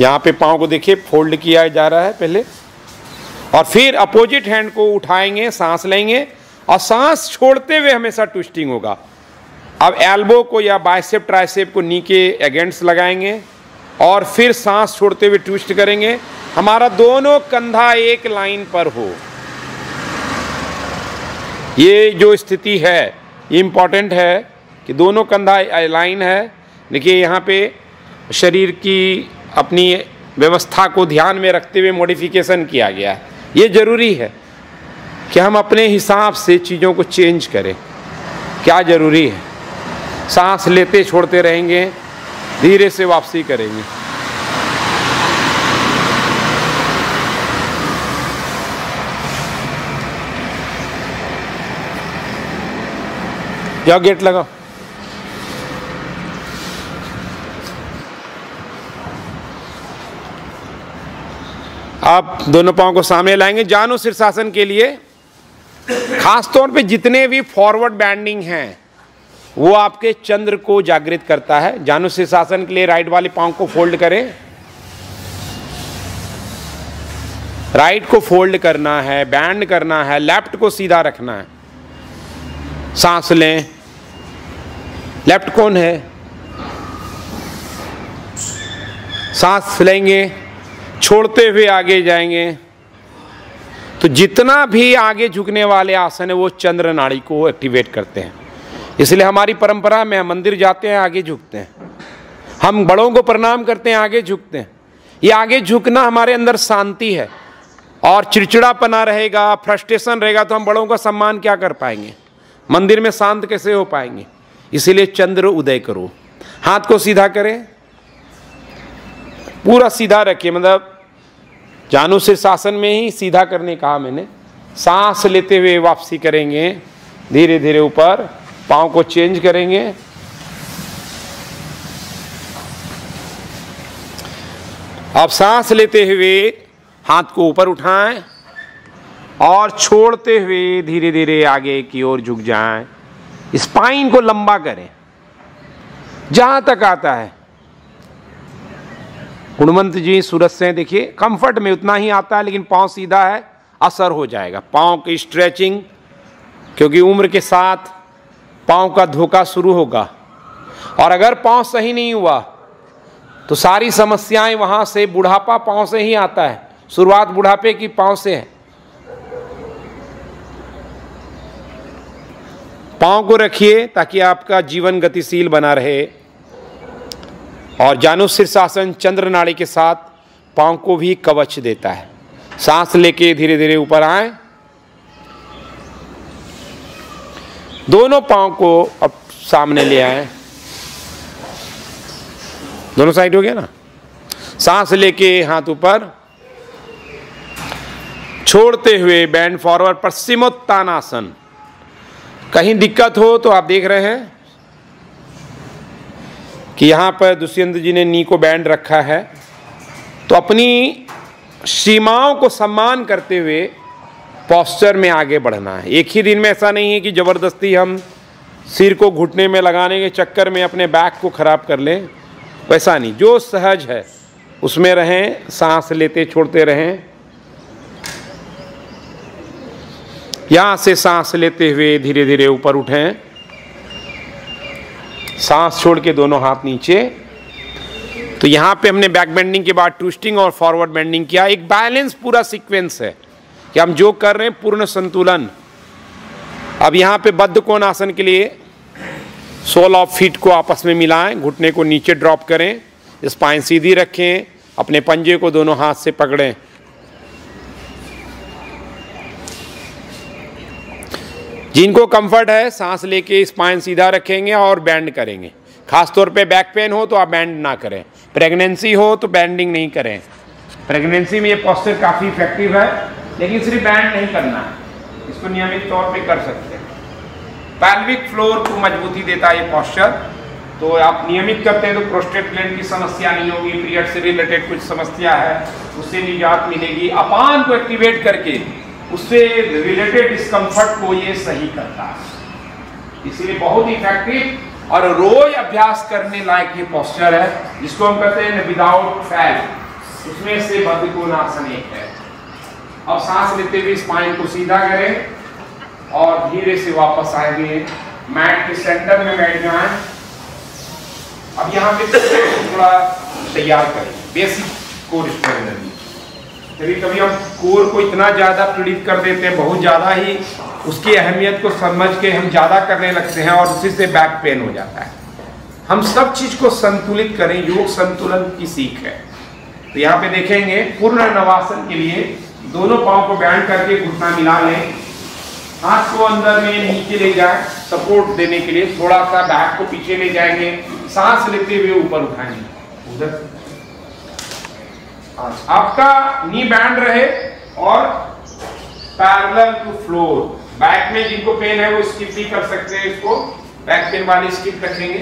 यहाँ पे पाँव को देखिए फोल्ड किया जा रहा है पहले, और फिर अपोजिट हैंड को उठाएंगे, सांस लेंगे और सांस छोड़ते हुए हमेशा ट्विस्टिंग होगा। अब एल्बो को या बाइसेप ट्राइसेप को नी के अगेंस्ट लगाएंगे और फिर सांस छोड़ते हुए ट्विस्ट करेंगे। हमारा दोनों कंधा एक लाइन पर हो। ये जो स्थिति है ये इम्पॉर्टेंट है कि दोनों कंधा लाइन है। देखिए यहाँ पे शरीर की अपनी व्यवस्था को ध्यान में रखते हुए मॉडिफिकेशन किया गया है। ये ज़रूरी है कि हम अपने हिसाब से चीज़ों को चेंज करें। क्या ज़रूरी है? सांस लेते छोड़ते रहेंगे, धीरे से वापसी करेंगे। जाओ गेट लगाओ। आप दोनों पांव को सामने लाएंगे। जानु शीर्षासन के लिए खास तौर पे जितने भी फॉरवर्ड बैंडिंग हैं वो आपके चंद्र को जागृत करता है। जानु शीर्षासन के लिए राइट वाले पांव को फोल्ड करें, राइट को फोल्ड करना है, बैंड करना है, लेफ्ट को सीधा रखना है। सांस लें। लेफ्ट कौन है? सांस लेंगे, छोड़ते हुए आगे जाएंगे। तो जितना भी आगे झुकने वाले आसन है वो चंद्र नाड़ी को एक्टिवेट करते हैं। इसलिए हमारी परंपरा में हम मंदिर जाते हैं आगे झुकते हैं, हम बड़ों को प्रणाम करते हैं आगे झुकते हैं। ये आगे झुकना हमारे अंदर शांति है। और चिड़चिड़ापना रहेगा, फ्रस्ट्रेशन रहेगा, तो हम बड़ों का सम्मान क्या कर पाएंगे, मंदिर में शांत कैसे हो पाएंगे। इसीलिए चंद्र उदय करो। हाथ को सीधा करें, पूरा सीधा रखिए, मतलब जानु शीर्षासन में ही सीधा करने कहा मैंने। सांस लेते हुए वापसी करेंगे, धीरे धीरे ऊपर, पाँव को चेंज करेंगे। अब सांस लेते हुए हाथ को ऊपर उठाएं और छोड़ते हुए धीरे धीरे आगे की ओर झुक जाएं। स्पाइन को लंबा करें जहां तक आता है। गुणवंत जी सूरत से देखिए, कंफर्ट में उतना ही आता है, लेकिन पांव सीधा है, असर हो जाएगा। पांव की स्ट्रेचिंग, क्योंकि उम्र के साथ पांव का धोखा शुरू होगा, और अगर पांव सही नहीं हुआ तो सारी समस्याएं वहां से, बुढ़ापा पांव से ही आता है, शुरुआत बुढ़ापे की पांव से है। पांव को रखिए ताकि आपका जीवन गतिशील बना रहे। और जानु शीर्षासन चंद्र नाड़ी के साथ पांव को भी कवच देता है। सांस लेके धीरे धीरे ऊपर आए, दोनों पांव को अब सामने ले आए, दोनों साइड हो गया ना। सांस लेके हाथ ऊपर, छोड़ते हुए बैंड फॉरवर्ड, पश्चिमोत्तानासन। कहीं दिक्कत हो तो आप देख रहे हैं कि यहां पर दुष्यंत जी ने नी को बैंड रखा है, तो अपनी सीमाओं को सम्मान करते हुए पोस्चर में आगे बढ़ना है। एक ही दिन में ऐसा नहीं है कि जबरदस्ती हम सिर को घुटने में लगाने के चक्कर में अपने बैक को खराब कर लें, वैसा नहीं। जो सहज है उसमें रहें, सांस लेते छोड़ते रहें। यहां से सांस लेते हुए धीरे धीरे ऊपर उठें, सांस छोड़ के दोनों हाथ नीचे। तो यहां पे हमने बैक बेंडिंग के बाद ट्विस्टिंग और फॉरवर्ड बेंडिंग किया। एक बैलेंस पूरा सीक्वेंस है कि हम जो कर रहे हैं पूर्ण संतुलन। अब यहां पे बद्ध कोण आसन के लिए सोल ऑफ फीट को आपस में मिलाएं, घुटने को नीचे ड्रॉप करें, स्पाइन सीधी रखें, अपने पंजे को दोनों हाथ से पकड़ें। जिनको कंफर्ट है सांस लेके स्पाइन सीधा रखेंगे और बैंड करेंगे। खासतौर पे बैक पेन हो तो आप बैंड ना करें, प्रेगनेंसी हो तो बैंडिंग नहीं करें। प्रेगनेंसी में ये पोस्चर काफ़ी इफेक्टिव है, लेकिन सिर्फ बैंड नहीं करना है, इसको नियमित तौर पे कर सकते हैं। पैल्विक फ्लोर को मजबूती देता है ये पोस्चर, तो आप नियमित करते हैं तो प्रोस्टेट ग्लैंड की समस्या नहीं होगी, पीरियड से रिलेटेड कुछ समस्या है उससे निजात मिलेगी। अपान को एक्टिवेट करके उससे रिलेटेड डिस्कम्फर्ट को ये सही करता है, इसीलिए बहुत इफेक्टिव और रोज अभ्यास करने लायक ये पोस्चर है, जिसको हम कहते हैं विदाउट फैल। उसमें से बद्ध कोण आसन एक है। अब सांस लेते हुए स्पाइन को सीधा करें और धीरे से वापस आएंगे, मैट के सेंटर में बैठ जाएं। अब यहाँ पे थोड़ा तैयार करें बेसिक कोर स्ट्रेंथ। कभी कभी हम कोर को इतना ज़्यादा पीड़ित कर देते हैं, बहुत ज़्यादा ही उसकी अहमियत को समझ के हम ज़्यादा करने लगते हैं और उसी से बैक पेन हो जाता है। हम सब चीज़ को संतुलित करें, योग संतुलन की सीख है। तो यहाँ पे देखेंगे पूर्ण नवासन के लिए दोनों पाँव को बैंड करके घुटना मिला लें, हाथ को अंदर में नीचे ले जाए सपोर्ट देने के लिए, थोड़ा सा बैक को पीछे ले जाएंगे, सांस लेते हुए ऊपर उठाएंगे उधर। आपका नी बैंड रहे और पैरेलल टू फ्लोर। बैक में जिनको पेन है वो स्किप भी कर सकते हैं, इसको बैक पेन वाले स्किप रखेंगे,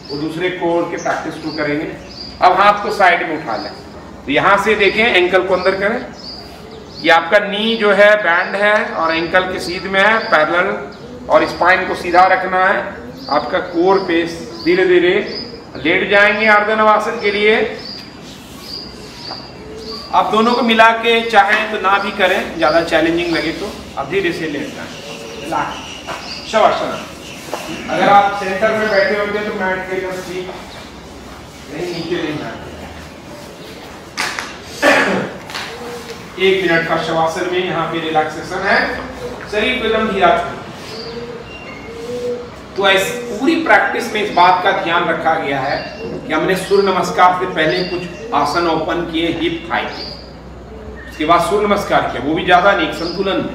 वो दूसरे कोर के प्रैक्टिस को करेंगे। अब हाथ को साइड में उठा लें, तो यहां से देखें एंकल को अंदर करें। ये आपका नी जो है बैंड है और एंकल के सीध में है पैरेलल, और स्पाइन को सीधा रखना है। आपका कोर पे धीरे धीरे लेट जाएंगे अर्धनवासन के लिए। आप दोनों को मिला के चाहें तो ना भी करें, ज्यादा चैलेंजिंग लगे तो आप धीरे से लेट जाएं। शवासन। अगर आप सेंटर में बैठे होंगे तो मैट के जस्ट नहीं नीचे नहीं जाए। 1 मिनट का शवासन में यहाँ पे रिलैक्सेशन है, शरीर को एकदम ढीला छोड़। तो इस पूरी प्रैक्टिस में इस बात का ध्यान रखा गया है कि हमने सूर्य नमस्कार से पहले कुछ आसन ओपन किए हिप थाई के, उसके बाद सूर्य नमस्कार किया, वो भी ज़्यादा नहीं, संतुलन में।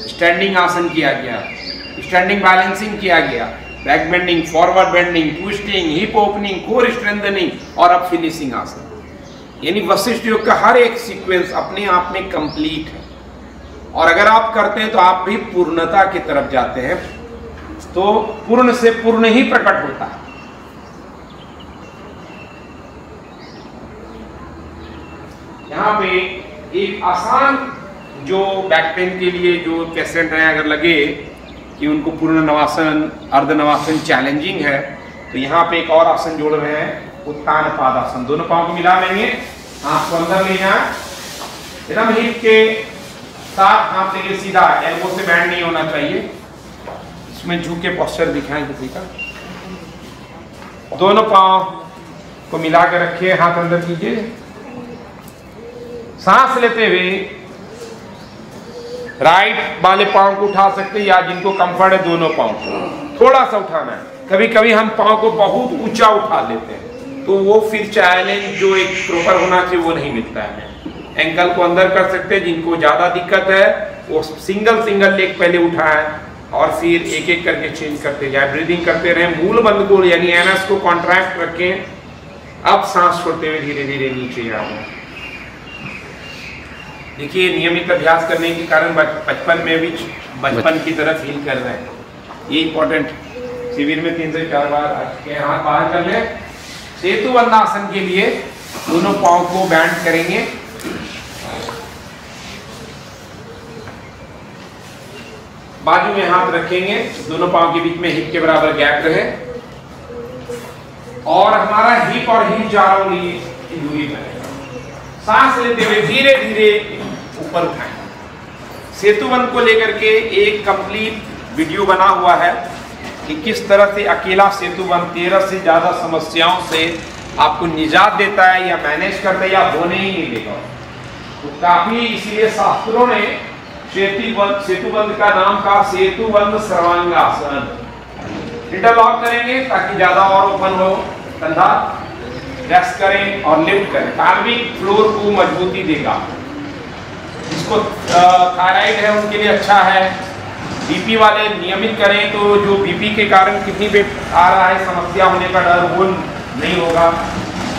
स्टैंडिंग आसन किया गया, स्टैंडिंग बैलेंसिंग किया गया, back bending, forward bending, twisting, hip opening, core strengthening और अब फिनिशिंग आसन। यानी वशिष्ठ योग का हर एक सीक्वेंस अपने आप में कंप्लीट है। और अगर आप करते हैं तो आप भी पूर्णता की तरफ जाते हैं, तो पूर्ण से पूर्ण ही प्रकट होता है। यहाँ पे एक आसान जो बैक पेन के लिए जो पेशेंट हैं, अगर लगे कि उनको पूर्ण नवासन, अर्ध नवासन चैलेंजिंग है, तो यहाँ पे एक और आसन जोड़ रहे हैं, उत्तान पादासन। दोनों पांव को मिला लेंगे, हाथ को अंदर ले जाए, एकदम हिप के साथ हाथ लेके सीधा, एल्बो से बैंड नहीं होना चाहिए। इसमें झुक के पोस्चर दिखाएं किसी का। दोनों पांव को मिला के रखिए, हाथ अंदर कीजिए। सांस लेते हुए राइट वाले पांव को उठा सकते हैं, या जिनको कंफर्ट है दोनों पांव को थोड़ा सा उठाना है। कभी कभी हम पांव को बहुत ऊंचा उठा लेते हैं, तो वो फिर चैलेंज जो एक प्रॉपर होना चाहिए वो नहीं मिलता है। एंकल को अंदर कर सकते हैं, जिनको ज्यादा दिक्कत है वो सिंगल लेग पहले उठाएं और फिर एक एक करके चेंज करते जाए, ब्रीदिंग करते रहे। मूल बंद को यानी एनएस को कॉन्ट्रैक्ट रखें। अब सांस छोड़ते हुए धीरे धीरे नीचे आओ। देखिए, नियमित अभ्यास करने के कारण बचपन में भी बचपन की तरह फील कर रहे हैं। ये इंपॉर्टेंट, शिविर में 3 से 4 बार के हाथ बाहर कर ले। सेतु बंद आसन के लिए दोनों पांव को बैंड करेंगे, बाजू में हाथ रखेंगे, दोनों पांव के बीच में हिप के बराबर गैप रहे, और हमारा हिप और हिप चारों की दूरी पर। सांस लेते हुए धीरे धीरे ऊपर उठाएं। सेतुबंध को लेकर के एक कंप्लीट वीडियो बना हुआ है कि किस तरह से अकेला सेतुबंध 13 से ज्यादा समस्याओं से आपको निजात देता है, या मैनेज करता है, या होने ही नहीं देगा। तो काफी इसीलिए शास्त्रों ने सेतुबंध का नाम का सेतुबंध सर्वांगासन। इंटरलॉक करेंगे ताकि ज्यादा और ओपन हो, कंधा रेस्ट करें और लिफ्ट करें, कार्बिक फ्लोर को मजबूती देगा। जिसको थायराइड है उनके लिए अच्छा है। बीपी वाले नियमित करें तो जो बीपी के कारण किडनी पे आ रहा है समस्या होने का डर, वो नहीं होगा।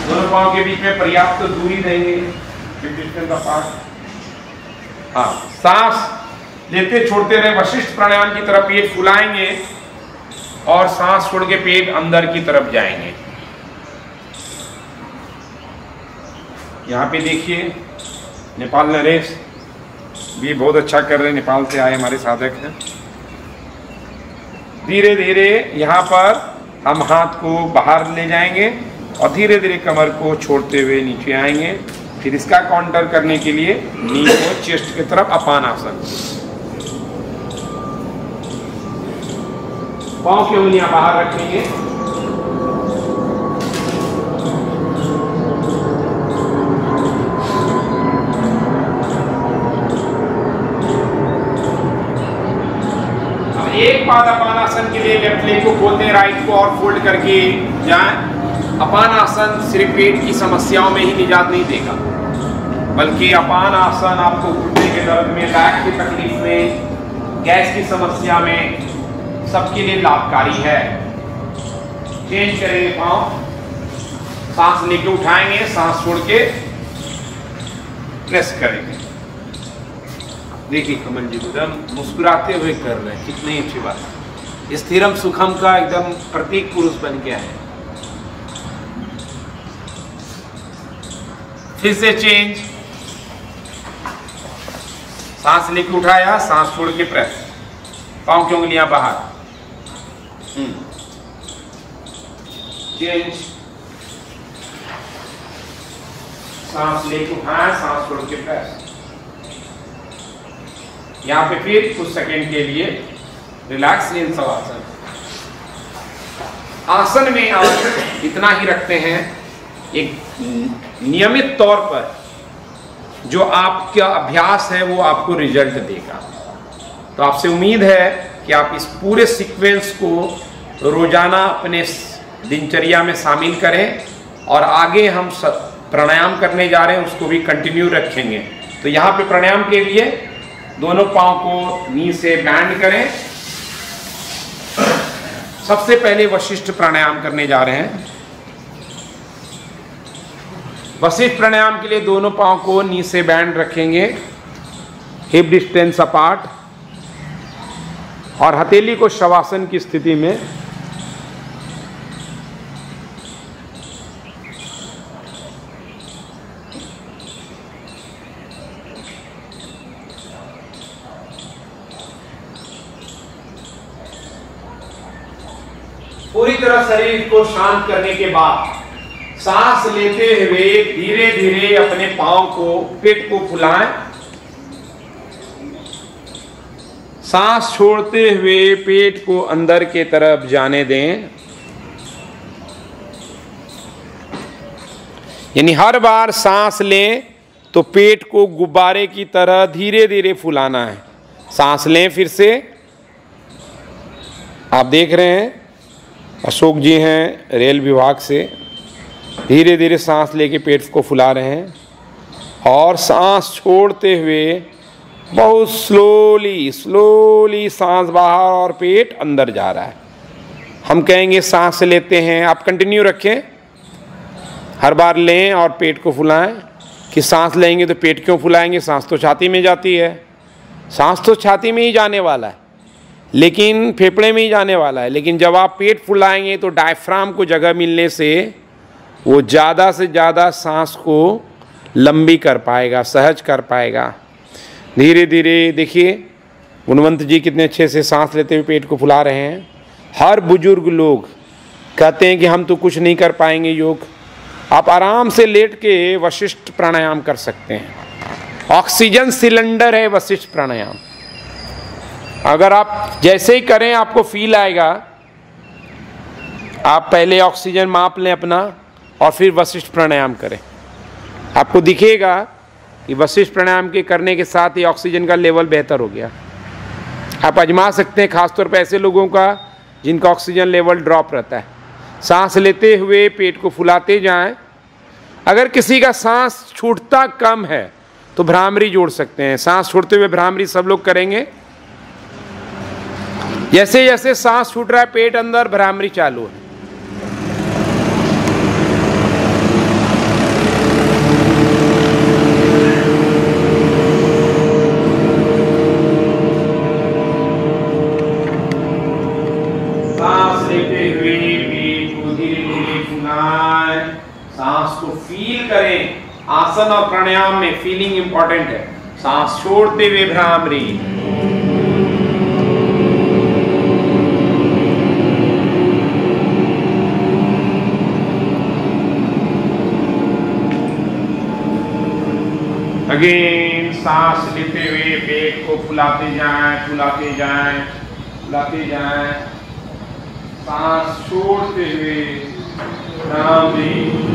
दोनों पांव के बीच में पर्याप्त दूरी देंगे, हाँ। सांस लेते छोड़ते रहे, वशिष्ठ प्राणायाम की तरफ पेट फुलाएंगे और सांस छोड़ के पेट अंदर की तरफ जाएंगे। यहाँ पे देखिए, नेपाल नरेश भी बहुत अच्छा कर रहे हैं, नेपाल से आए हमारे साधक हैं। धीरे धीरे यहाँ पर हम हाथ को बाहर ले जाएंगे और धीरे धीरे कमर को छोड़ते हुए नीचे आएंगे। फिर इसका काउंटर करने के लिए नी को चेस्ट की तरफ अपान आसन। पांव की उंगलियां बाहर रखेंगे, एक पाद अपान आसन के लिए लेफ्ट लेग को खोलते हैं, राइट को और फोल्ड करके जाएं। अपान आसन सिर्फ पेट की समस्याओं में ही निजात नहीं देगा, बल्कि अपान आसन आपको घुटने के दर्द में, बैक की तकलीफ में, गैस की समस्या में, सबके लिए लाभकारी है। चेंज करेंगे पांव, सांस लेके उठाएंगे, सांस छोड़ के प्रेस करेंगे। देखिए कमल जी एकदम मुस्कुराते हुए कर रहे हैं, कितनी अच्छी बात है। स्थिरम सुखम का एकदम प्रतीक पुरुष बन गया है। फिर से चेंज, सांस लेके उठाया, सांस छोड़ के प्रेस, पांव की उंगलियां बाहर, चेंज, सांस लेके उठाया, सांस छोड़ के प्रेस। यहाँ पे फिर कुछ सेकंड के लिए रिलैक्स इन शवासन। आसन में आप इतना ही रखते हैं, एक नियमित तौर पर जो आपका अभ्यास है वो आपको रिजल्ट देगा। तो आपसे उम्मीद है कि आप इस पूरे सीक्वेंस को रोजाना अपने दिनचर्या में शामिल करें, और आगे हम प्राणायाम करने जा रहे हैं उसको भी कंटिन्यू रखेंगे। तो यहाँ पे प्राणायाम के लिए दोनों पांव को नी से बैंड करें। सबसे पहले वशिष्ठ प्राणायाम करने जा रहे हैं। वशिष्ठ प्राणायाम के लिए दोनों पांव को नी से बैंड रखेंगे, हिप डिस्टेंस अपार्ट, और हथेली को शवासन की स्थिति में। पूरी तरह शरीर को शांत करने के बाद सांस लेते हुए धीरे धीरे अपने पांव को, पेट को फुलाएं। सांस छोड़ते हुए पेट को अंदर के तरफ जाने दें। यानी हर बार सांस लें तो पेट को गुब्बारे की तरह धीरे धीरे फुलाना है। सांस लें फिर से। आप देख रहे हैं अशोक जी हैं रेल विभाग से, धीरे धीरे सांस लेके पेट को फुला रहे हैं, और सांस छोड़ते हुए बहुत स्लोली सांस बाहर और पेट अंदर जा रहा है। हम कहेंगे सांस लेते हैं, आप कंटिन्यू रखें, हर बार लें और पेट को फुलाएं। कि सांस लेंगे तो पेट क्यों फुलाएंगे, सांस तो छाती में जाती है। सांस तो छाती में ही जाने वाला है, लेकिन फेफड़े में ही जाने वाला है। लेकिन जब आप पेट फुलाएंगे तो डायफ्राम को जगह मिलने से वो ज़्यादा से ज़्यादा सांस को लंबी कर पाएगा, सहज कर पाएगा। धीरे धीरे देखिए गुणवंत जी कितने अच्छे से सांस लेते हुए पेट को फुला रहे हैं। हर बुजुर्ग लोग कहते हैं कि हम तो कुछ नहीं कर पाएंगे योग। आप आराम से लेट के वशिष्ठ प्राणायाम कर सकते हैं। ऑक्सीजन सिलेंडर है वशिष्ठ प्राणायाम। अगर आप जैसे ही करें आपको फील आएगा। आप पहले ऑक्सीजन माप लें अपना और फिर वशिष्ठ प्राणायाम करें। आपको दिखेगा कि वशिष्ठ प्राणायाम के करने के साथ ही ऑक्सीजन का लेवल बेहतर हो गया। आप आजमा सकते हैं, खासतौर पर ऐसे लोगों का जिनका ऑक्सीजन लेवल ड्रॉप रहता है। सांस लेते हुए पेट को फुलाते जाएं। अगर किसी का सांस छूटता कम है तो भ्रामरी जोड़ सकते हैं। सांस छोड़ते हुए भ्रामरी सब लोग करेंगे। जैसे जैसे सांस छूट रहा है पेट अंदर, भ्रामरी चालू है। सांस लेते हुए पेट को धीरे धीरे फुलाएं। सांस को फील करें। आसन और प्राणायाम में फीलिंग इंपॉर्टेंट है। सांस छोड़ते हुए भ्रामरी। अगेन सांस लेते हुए पेट को फुलाते जाएं, फुलाते जाएं, फुलाते जाएं। सांस छोड़ते हुए भ्रामरी।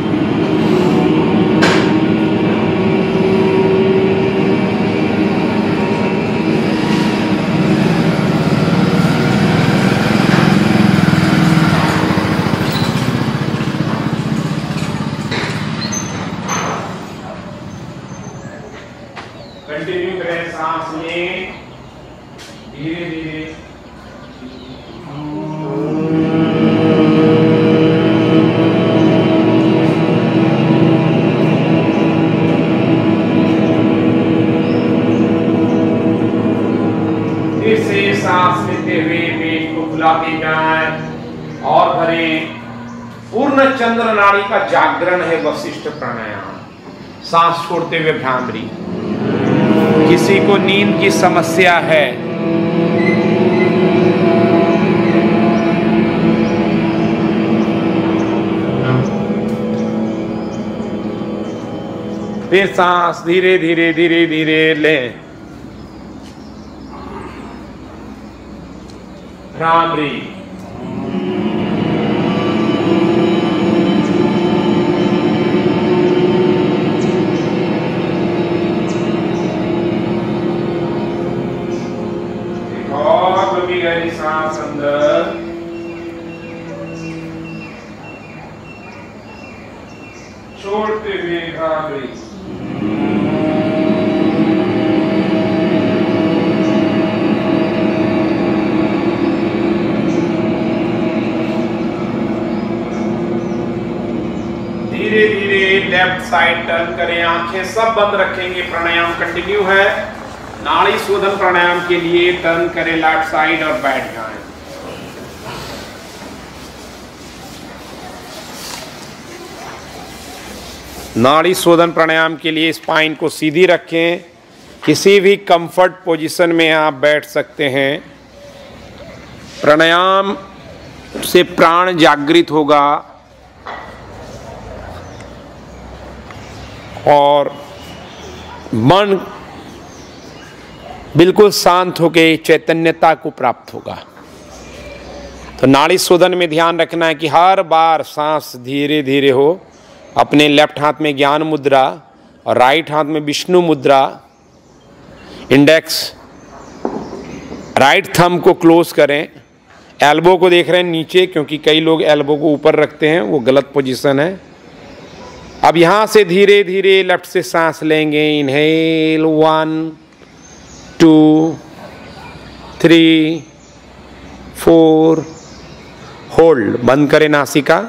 कंटिन्यू करें सांस लें धीरे धीरे। फिर से सांस लेते हुए पेट को फुलाते जाएं और भरें। पूर्ण चंद्र नाड़ी का जागरण है वशिष्ठ प्राणायाम। सांस छोड़ते हुए भ्रामरी। किसी को नींद की समस्या है, फिर सांस धीरे धीरे धीरे धीरे लें। भ्रामरी। गहरी सांस अंदर, छोड़ते हुए भ्रामरी। साइड टर्न करें, आंखें सब बंद रखेंगे, प्राणायाम कंटिन्यू है। नाड़ी शोधन प्राणायाम के लिए टर्न करें लेफ्ट साइड और बैठ जाएं। नाड़ी शोधन प्राणायाम के लिए स्पाइन को सीधी रखें, किसी भी कंफर्ट पोजीशन में आप बैठ सकते हैं। प्राणायाम से प्राण जागृत होगा और मन बिल्कुल शांत होकर चैतन्यता को प्राप्त होगा। तो नाड़ी शोधन में ध्यान रखना है कि हर बार सांस धीरे धीरे हो। अपने लेफ्ट हाथ में ज्ञान मुद्रा और राइट हाथ में विष्णु मुद्रा, इंडेक्स राइट थंब को क्लोज करें। एल्बो को देख रहे हैं नीचे, क्योंकि कई लोग एल्बो को ऊपर रखते हैं, वो गलत पोजीशन है। अब यहाँ से धीरे धीरे लेफ्ट से सांस लेंगे। इनहेल 1 2 3 4, होल्ड, बंद करें नासिका।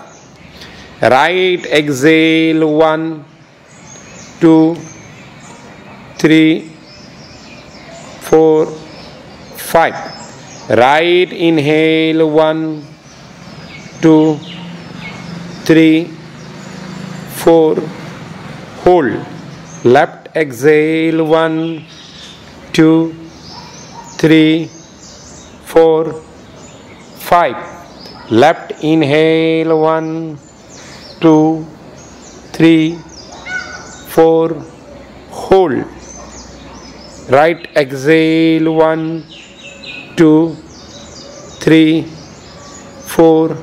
Right exhale 1 2 3 4 5। Right inhale 1 2 3 4, hold. Left exhale 1 2 3 4 5। Left inhale 1 2 3 4, hold. Right exhale 1 2 3 4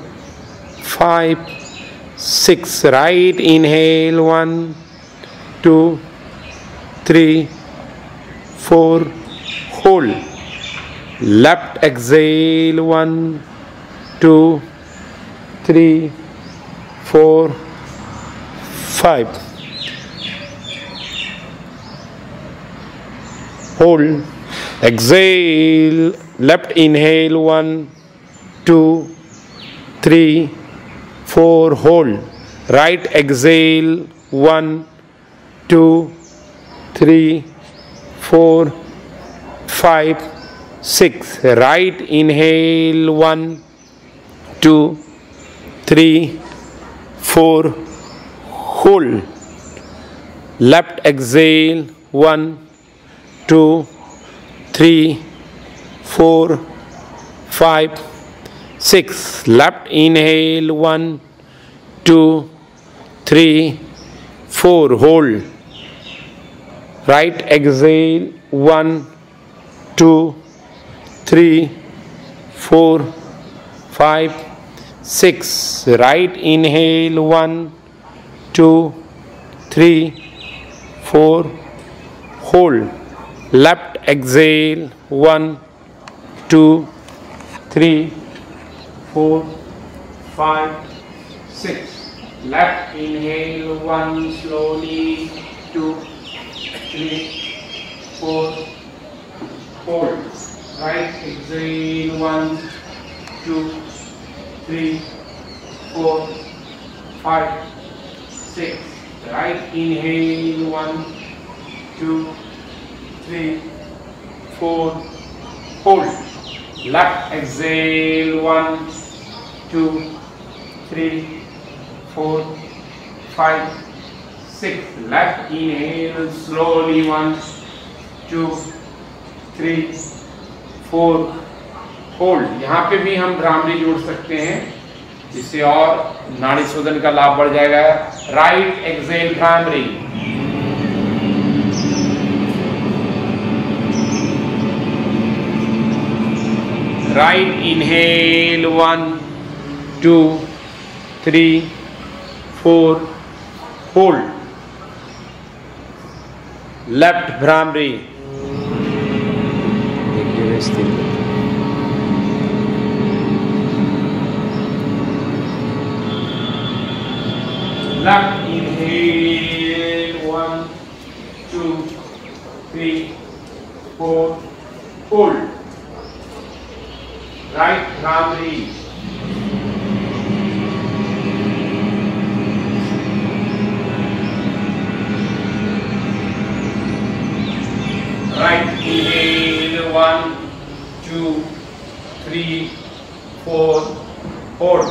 5 6। Right inhale 1 2 3 4, hold. Left exhale 1 2 3 4 5, hold. Exhale, left inhale 1 2 3 4, hold. Right exhale 1 2 3 4 5 6. Right inhale 1 2 3 4, hold. Left exhale 1 2 3 4 5 6. Left inhale 1 2 3 4, hold. Right exhale 1 2 3 4 5 6. Right inhale 1 2 3 4, hold. Left exhale 1 2 3 4 5 6. Left inhale 1, slowly 2 3 4, hold. Right exhale 1 2 3 4 5 6. Right inhale 1 2 3 4, hold. Left exhale 1 2 3 4 5 6. Left inhale slowly 1 2 3 4, hold. यहाँ पे भी हम भ्रामरी जोड़ सकते हैं, जिससे और नाड़ी शोधन का लाभ बढ़ जाएगा। Right exhale bhramari, right inhale 1 2 3 4, hold. Left bhramari, left inhale 1 2 3 4, hold. Right bhramari, Inhale 1, 2, 3, 4. Hold.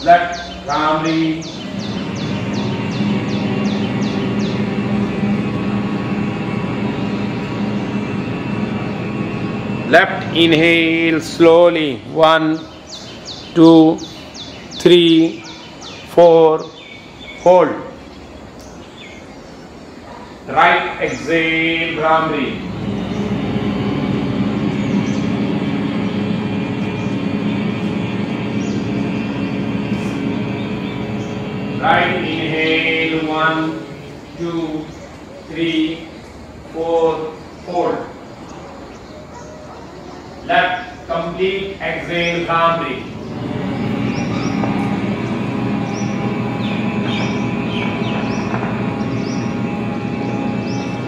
Left Bhramari. Left inhale slowly. 1, 2, 3, 4. Hold. Right exhale Bhramari. Right inhale 1, 2, 3, 4. Hold. Left complete exhale Bhramari.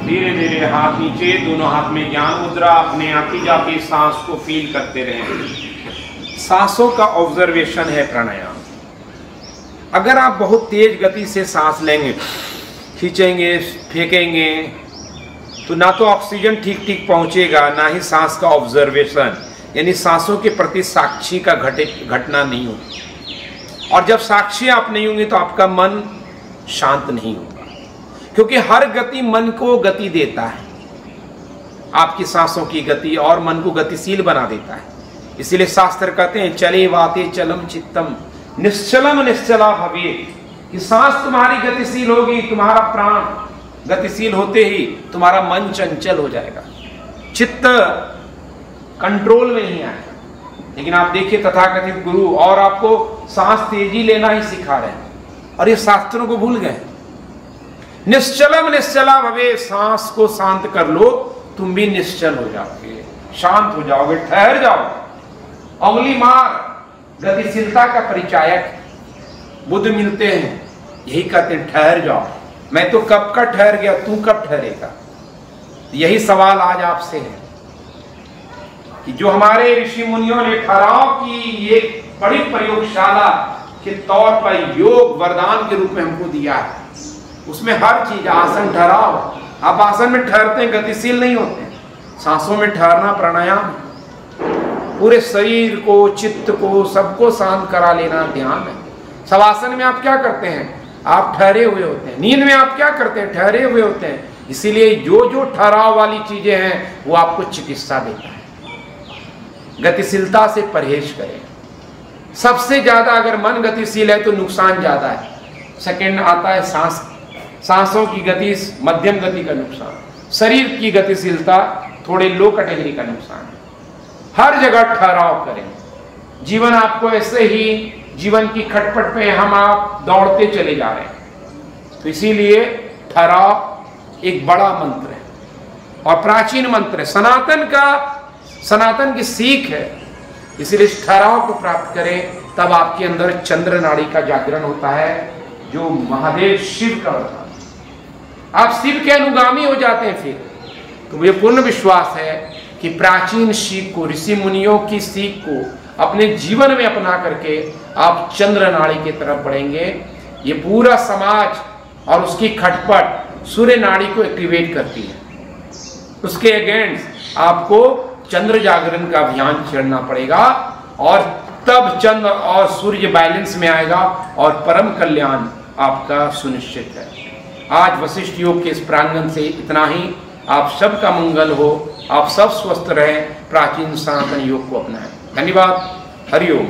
धीरे धीरे हाथ नीचे, दोनों हाथ में ज्ञान मुद्रा, अपने आती जाती सांस को फील करते रहें। सांसों का ऑब्जर्वेशन है प्राणायाम। अगर आप बहुत तेज गति से सांस लेंगे, खींचेंगे, फेंकेंगे, तो ना तो ऑक्सीजन ठीक ठीक पहुंचेगा, ना ही सांस का ऑब्जर्वेशन यानी सांसों के प्रति साक्षी का घटना नहीं होगी। और जब साक्षी आप नहीं होंगे तो आपका मन शांत नहीं होगा, क्योंकि हर गति मन को गति देता है। आपकी सांसों की गति और मन को गतिशील बना देता है। इसीलिए शास्त्र कहते हैं चले वाते चलम चित्तम निश्चलम निश्चला भवे, कि सांस तुम्हारी गतिशील होगी, तुम्हारा प्राण गतिशील होते ही तुम्हारा मन चंचल हो जाएगा, चित्त कंट्रोल में नहीं आएगा। लेकिन आप देखिए तथाकथित गुरु और आपको सांस तेजी लेना ही सिखा रहे हैं और ये शास्त्रों को भूल गए। निश्चलम निश्चला भवे, सांस को शांत कर लो, तुम भी निश्चल हो जाओगे, शांत हो जाओगे, ठहर जाओगे। उंगली मार गतिशीलता का परिचायक बुद्ध मिलते हैं, यही कहते हैं ठहर जाओ। मैं तो कब का ठहर गया, तू कब ठहरेगा? यही सवाल आज आपसे है कि जो हमारे ऋषि मुनियों ने ठहराव की एक बड़ी प्रयोगशाला के तौर पर योग वरदान के रूप में हमको दिया है, उसमें हर चीज, आसन ठहराव, आप आसन में ठहरते हैं, गतिशील नहीं होते। सांसों में ठहरना प्राणायाम, पूरे शरीर को, चित्त को, सबको शांत करा लेना ध्यान है। शवासन में आप क्या करते हैं? आप ठहरे हुए होते हैं। नींद में आप क्या करते हैं? ठहरे हुए होते हैं। इसीलिए जो जो ठहराव वाली चीजें हैं वो आपको चिकित्सा देता है। गतिशीलता से परहेज करें। सबसे ज्यादा अगर मन गतिशील है तो नुकसान ज्यादा है। सेकंड आता है सांसों की गति, मध्यम गति का नुकसान, शरीर की गतिशीलता थोड़े लो कैटेगरी का नुकसान है। हर जगह ठहराव करें। जीवन आपको ऐसे ही जीवन की खटपट पे हम आप दौड़ते चले जा रहे हैं, तो इसीलिए ठहराव एक बड़ा मंत्र है और प्राचीन मंत्र है, सनातन की सीख है। इसीलिए इस ठहराव को प्राप्त करें, तब आपके अंदर चंद्र नाड़ी का जागरण होता है, जो महादेव शिव का होता है। आप शिव के अनुगामी हो जाते हैं फिर। तो मुझे पूर्ण विश्वास है कि प्राचीन सीख को, ऋषि मुनियों की सीख को अपने जीवन में अपना करके आप चंद्र नाड़ी की तरफ बढ़ेंगे। ये पूरा समाज और उसकी खटपट सूर्य नाड़ी को एक्टिवेट करती है। उसके अगेंस्ट आपको चंद्र जागरण का अभियान छेड़ना पड़ेगा और तब चंद्र और सूर्य बैलेंस में आएगा और परम कल्याण आपका सुनिश्चित है। आज वशिष्ठ योग के इस प्रांगण से इतना ही। आप सबका मंगल हो, आप सब स्वस्थ रहें, प्राचीन सनातन योग को अपनाएं। धन्यवाद। हरिओम।